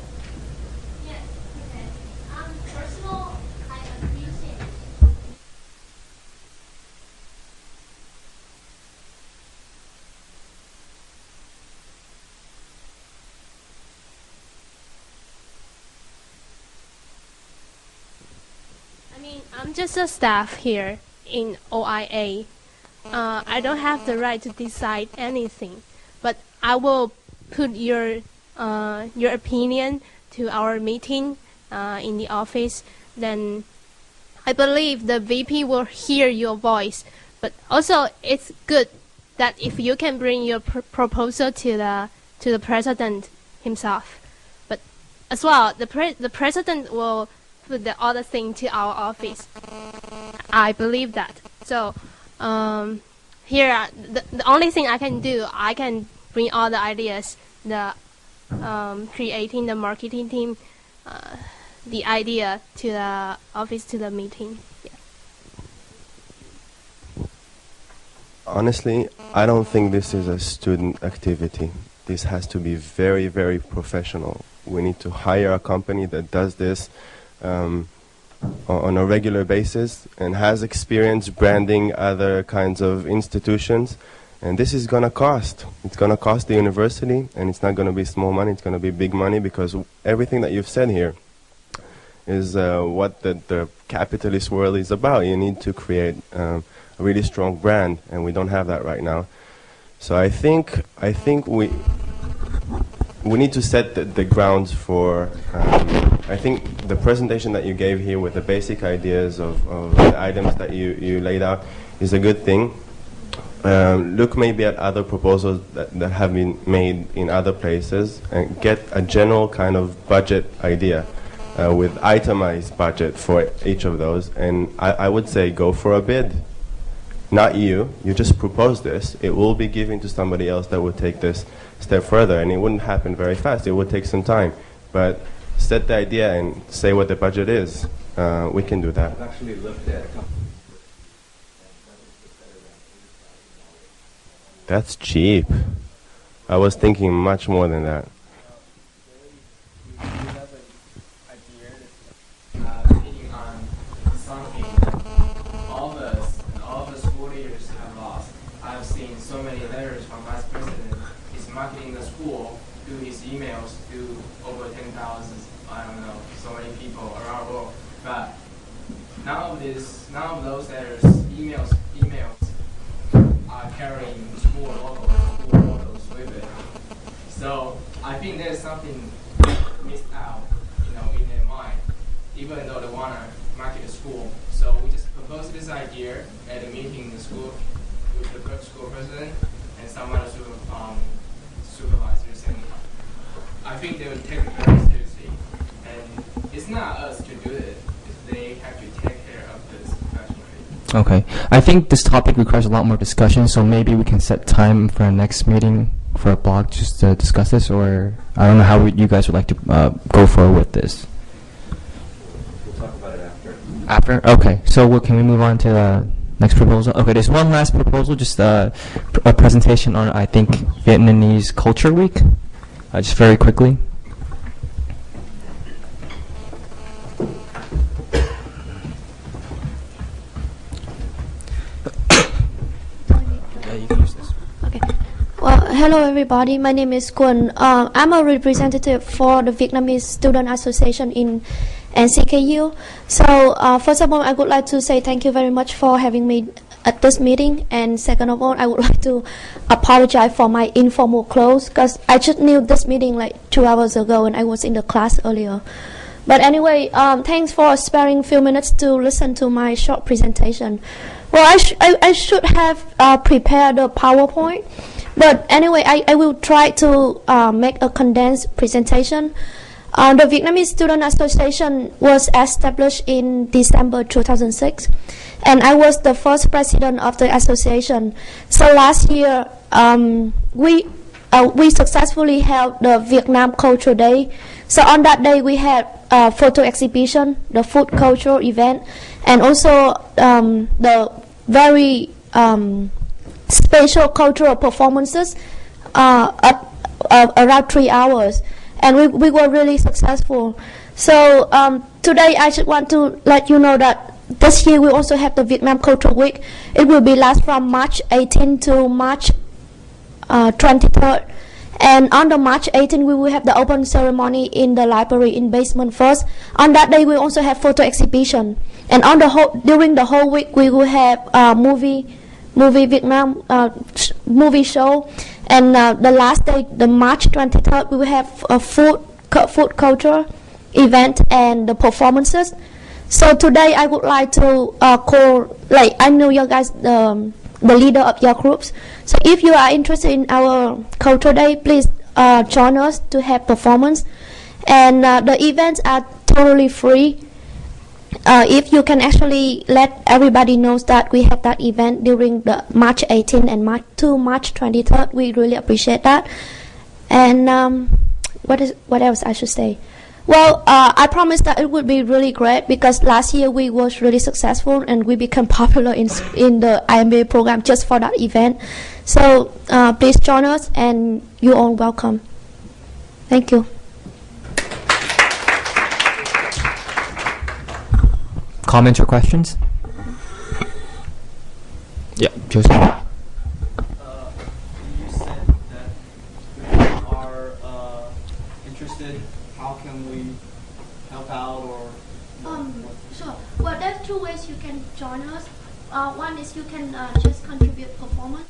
Yes, okay. First of all, I appreciate I'm just a staff here in OIA. I don't have the right to decide anything, but I will put your opinion to our meeting in the office. Then I believe the VP will hear your voice. But also, it's good that if you can bring your proposal to the president himself. But as well, the president will put the other thing to our office. I believe that. So. Here, the only thing I can do, I can bring all the ideas, the creating the marketing team, the idea to the office, to the meeting. Yeah. Honestly, I don't think this is a student activity. This has to be very, very professional. We need to hire a company that does this on a regular basis and has experience branding other kinds of institutions. And this is going to cost. It's going to cost the university, and it's not going to be small money. It's going to be big money, because everything that you've said here is what the capitalist world is about. You need to create a really strong brand, and we don't have that right now. So I think we need to set the grounds for. I think the presentation that you gave here with the basic ideas of the items that you laid out is a good thing. Look maybe at other proposals that have been made in other places and get a general kind of budget idea with itemized budget for each of those. And I would say go for a bid. Not you just propose this. It will be given to somebody else that will take this step further, and it wouldn't happen very fast. It would take some time. But set the idea and say what the budget is. We can do that. I've actually looked at a couple. That's cheap. I was thinking much more than that. Speaking on something all of us and all the school leaders have lost. I've seen so many letters from Vice President. He's marketing the school, do his emails, do over 10,000, I don't know, so many people around the world. But none of those letters, emails are carrying school logos with it. So I think there's something missed out, in their mind, even though they want to market the school. So we just proposed this idea at a meeting in the school with the school president and some other supervisors, and I think they would take it very seriously. And it's not us to do it; they have to take care of this professionally. Okay. I think this topic requires a lot more discussion, so maybe we can set time for our next meeting for a blog just to discuss this, or I don't know how you guys would like to go forward with this. We'll talk about it after. After? Okay. So can we move on to the next proposal? Okay, there's one last proposal, just a presentation on, I think, Vietnamese Culture Week. Just very quickly. Well, hello everybody. My name is Quân. I'm a representative for the Vietnamese Student Association in NCKU. So first of all, I would like to say thank you very much for having me at this meeting. And second of all, I would like to apologize for my informal clothes, because I just knew this meeting like 2 hours ago and I was in the class earlier. But anyway, thanks for sparing a few minutes to listen to my short presentation. Well, I should have prepared a PowerPoint. But anyway, I will try to make a condensed presentation. The Vietnamese Student Association was established in December 2006, and I was the first president of the association. So last year, we successfully held the Vietnam Culture Day. So on that day, we had a photo exhibition, the food culture event, and also the very special cultural performances around 3 hours, and we were really successful. So today I just want to let you know that this year we also have the Vietnam Culture Week. It will be last from March 18 to March 23rd. And on the March 18, we will have the open ceremony in the library in basement first. On that day, we also have photo exhibition. And on during the whole week, we will have movie Vietnam movie show. And the last day, the March 23rd, we will have a food culture event and the performances. So today, I would like to I know you guys the leader of your groups. So if you are interested in our culture day, please join us to have performance. And the events are totally free. If you can actually let everybody know that we have that event during the March 18 and March 23rd, we really appreciate that. And what else I should say? Well, I promise that it would be really great because last year we was really successful and we become popular in the IMBA program just for that event. So please join us and you're all welcome. Thank you. Comments or questions? Yeah, Joseph. You said that if you are interested, how can we help out or? Sure. Well, there's two ways you can join us. One is you can just contribute performance.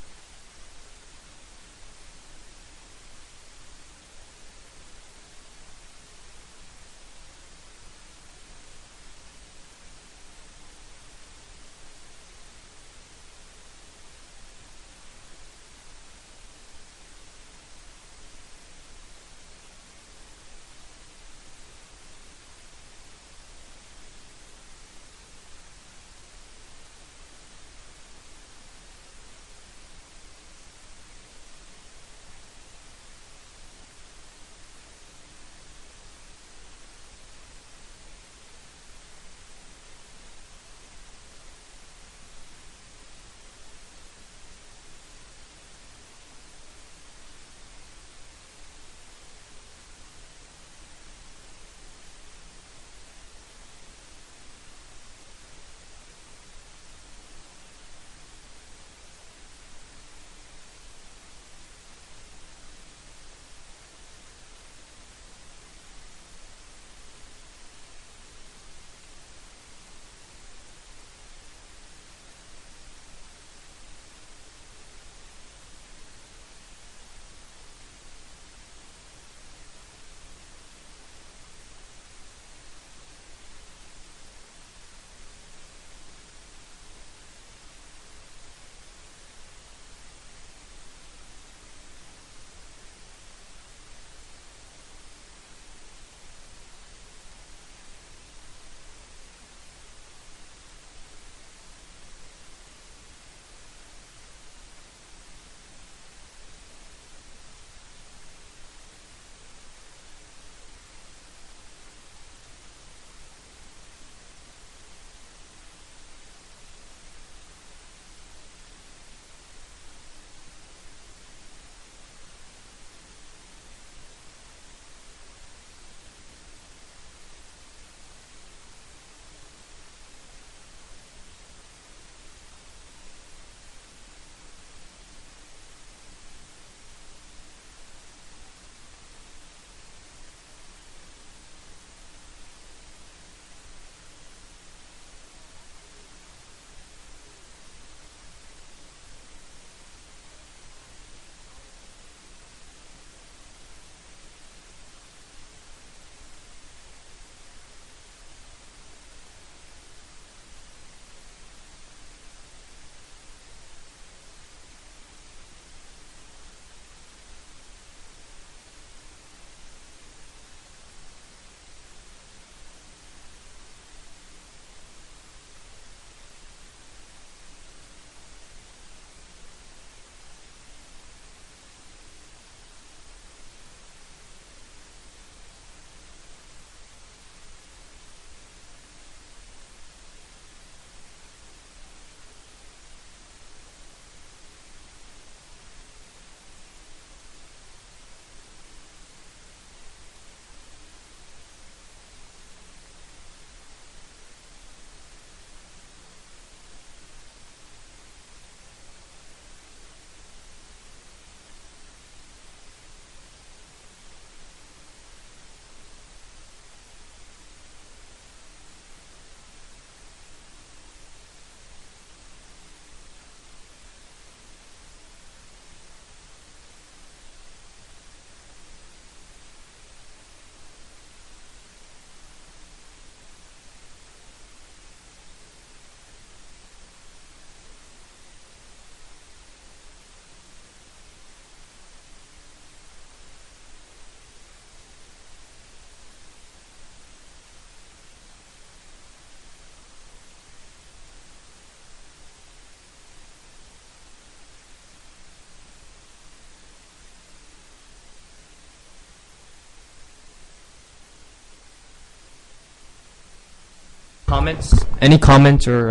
comments? Any comments or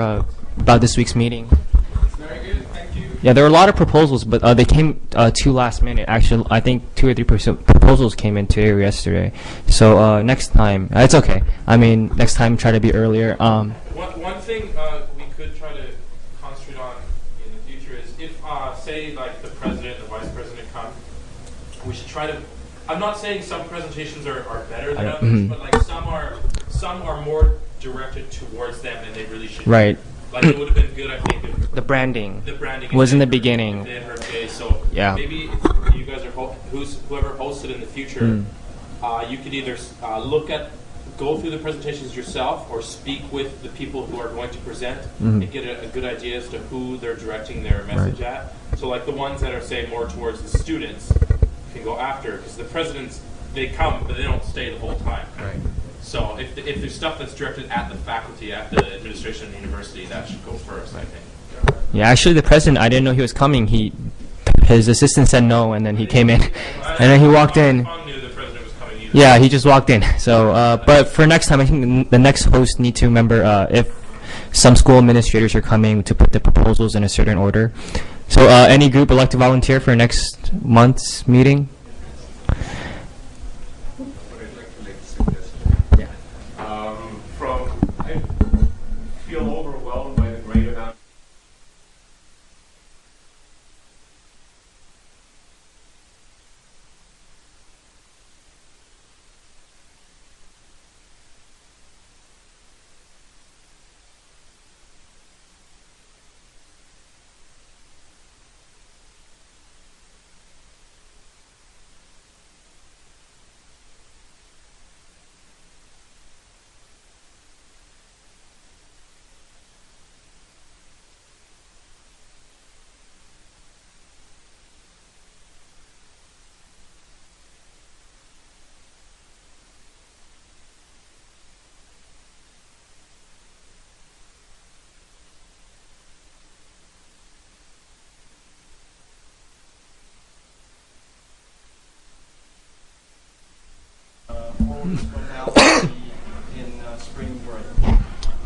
about this week's meeting? Very good, thank you. Yeah, there were a lot of proposals, but they came too last minute. Actually, I think 2 or 3 proposals came in today or yesterday. So next time, it's okay. I mean, next time try to be earlier. One thing we could try to concentrate on in the future is if, say, like the president, the vice president come, we should try to. I'm not saying some presentations are better than others, but like some are more directed towards them than they really should. Right. Like it would have been good, I think, if The branding was in the beginning. So Yeah. maybe if you guys are whoever hosts it in the future, you could either go through the presentations yourself or speak with the people who are going to present and get a good idea as to who they're directing their message at. So like the ones that are say more towards the students can go after, because the presidents, they come but they don't stay the whole time. Right. So if there's stuff that's directed at the faculty, at the administration of the university, that should go first, I think. Yeah, actually, the president, I didn't know he was coming. His assistant said no, and then he came in, and then he walked in. Yeah, he just walked in. So, but for next time, I think the next host need to remember if some school administrators are coming to put the proposals in a certain order. So, any group would like to volunteer for next month's meeting? I feel overwhelmed by the great amount.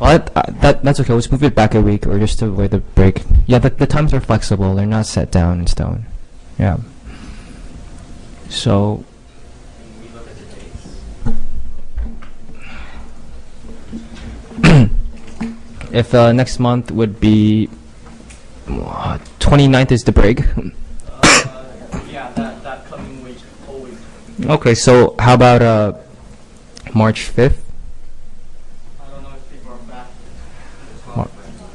Well, that's okay. Let's move it back a week, or just to avoid the break. Yeah, the times are flexible. They're not set down in stone. Yeah. So. If next month would be 29th is the break. Yeah, that coming week, whole week. Okay, so how about March 5th? I don't know if people are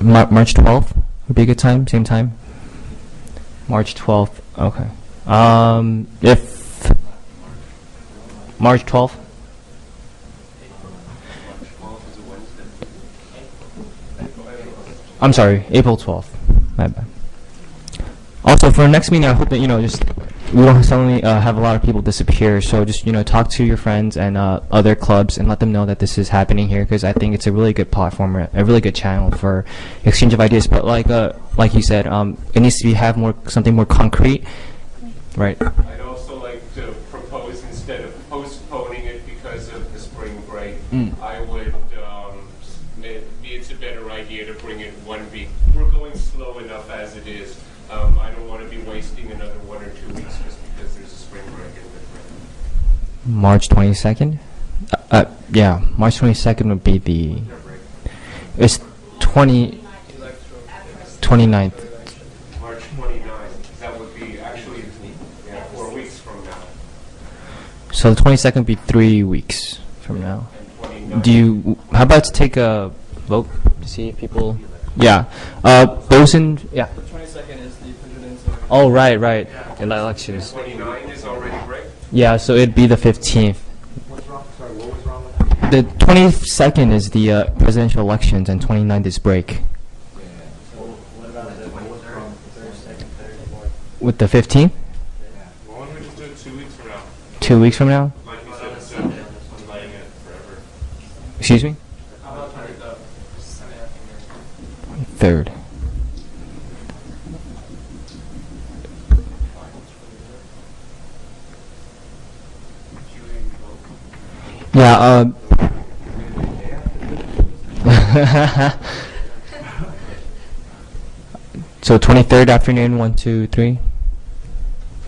back. March 12th would be a good time, same time. March 12th, okay. If March 12th? I'm sorry, April 12th. My bad. Also, for our next meeting, I hope that, just we don't suddenly have a lot of people disappear. So just, talk to your friends and other clubs and let them know that this is happening here, because I think it's a really good platform, a really good channel for exchange of ideas. But like you said, it needs to have something more concrete, right? I'd also like to propose, instead of postponing it because of the spring break, I would, maybe it's a better idea to bring it 1 week. We're going slow enough as it is. I don't want to be wasting another 1 or 2 weeks just because there's a spring break in between. March 22nd? Yeah, March 22nd would be it's 29th. March 29th. That would be actually 4 weeks from now. So the 22nd would be 3 weeks from now. How about to take a vote to see if people, Boson, yeah. The 22nd is the presidential. Oh, right, in the elections. 29 is already break? Yeah, so it'd be the 15th. What's wrong? Sorry, what was wrong with that? The 22nd is the presidential elections, and 29th is break. With the 15th? Why don't we just do it 2 weeks from now? 2 weeks from now? Like you said, instead of delaying it forever. Excuse me? How about 23rd? 3rd. Yeah, So 23rd afternoon, 1, 2, 3.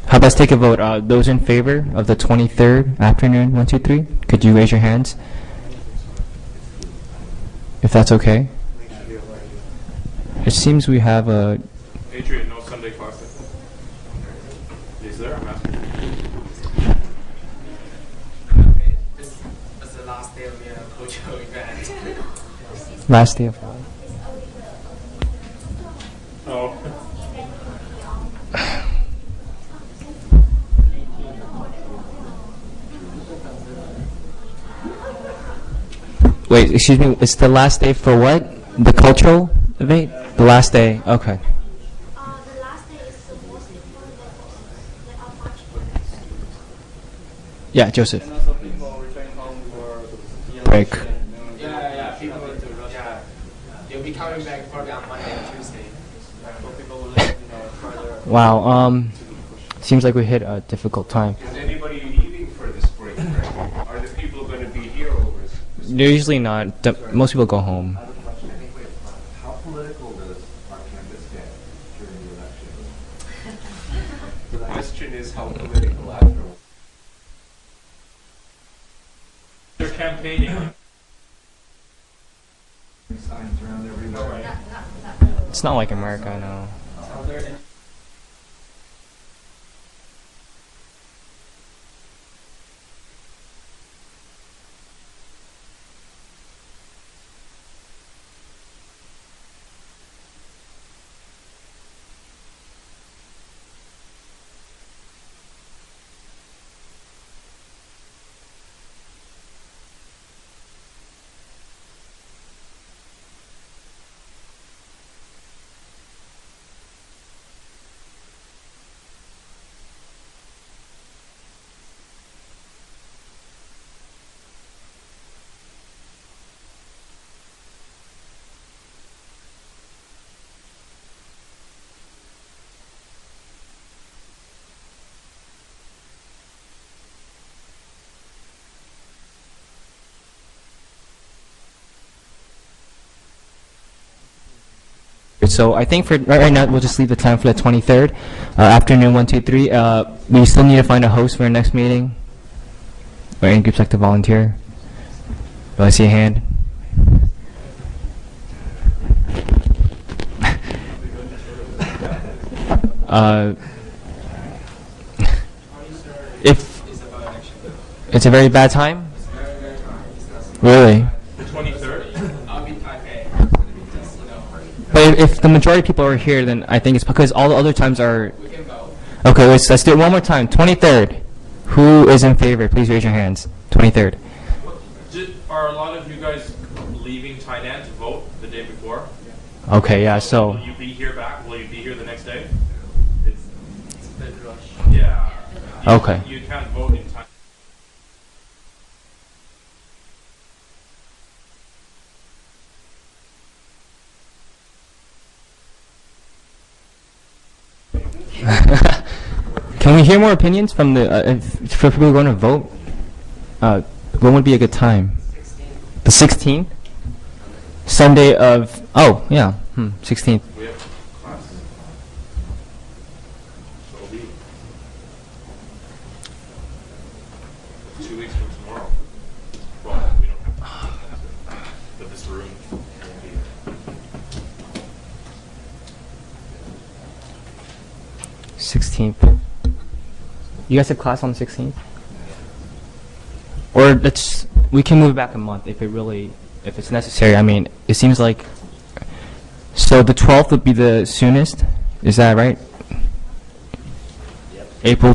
How about let's take a vote. Those in favor of the 23rd afternoon, 1, 2, 3? Could you raise your hands? If that's okay. It seems we have a... Adrian, no Sunday class. Is there? I'm asking. This is the last day of your cultural event. Last day of... Oh. Wait, excuse me, it's the last day for what? The cultural event? The last day, okay. Yeah, Joseph. And also people returning home for the Break. election. Yeah, people going to Russia. They'll be coming back probably on Monday and Tuesday. So people will live, further. Wow, seems like we hit a difficult time. Is anybody leaving for the spring break? Are the people going to be here over this? They're usually not. Most people go home. How political does our campus get during the election? The question is how political afterwards. They're campaigning. Signs around everywhere. It's not like America, no. Are there any So I think for right now we'll just leave the time for the 23rd afternoon, 1, 2, 3. We still need to find a host for our next meeting. Or any groups like to volunteer? Do I see a hand? If it's a very bad time? Really? The 23rd? I'll be Taipei. But if the majority of people are here, then I think it's because all the other times are... We can vote. Okay, let's do it one more time. 23rd. Who is in favor? Please raise your hands. 23rd. Are a lot of you guys leaving Tainan to vote the day before? Okay, yeah, so... Will you be here back? Will you be here the next day? It's a bit rushed. Yeah. Okay. You can't vote in time. Can we hear more opinions from the for people who are going to vote? When would be a good time? The 16th? Sunday of... Oh, yeah. 16th. We have class. So it'll be 2 weeks from tomorrow. Well, we don't have to. But this room won't be here. 16th. You guys have class on the 16th? Or we can move it back a month if it's necessary. I mean, it seems like, so the 12th would be the soonest, is that right? Yep. April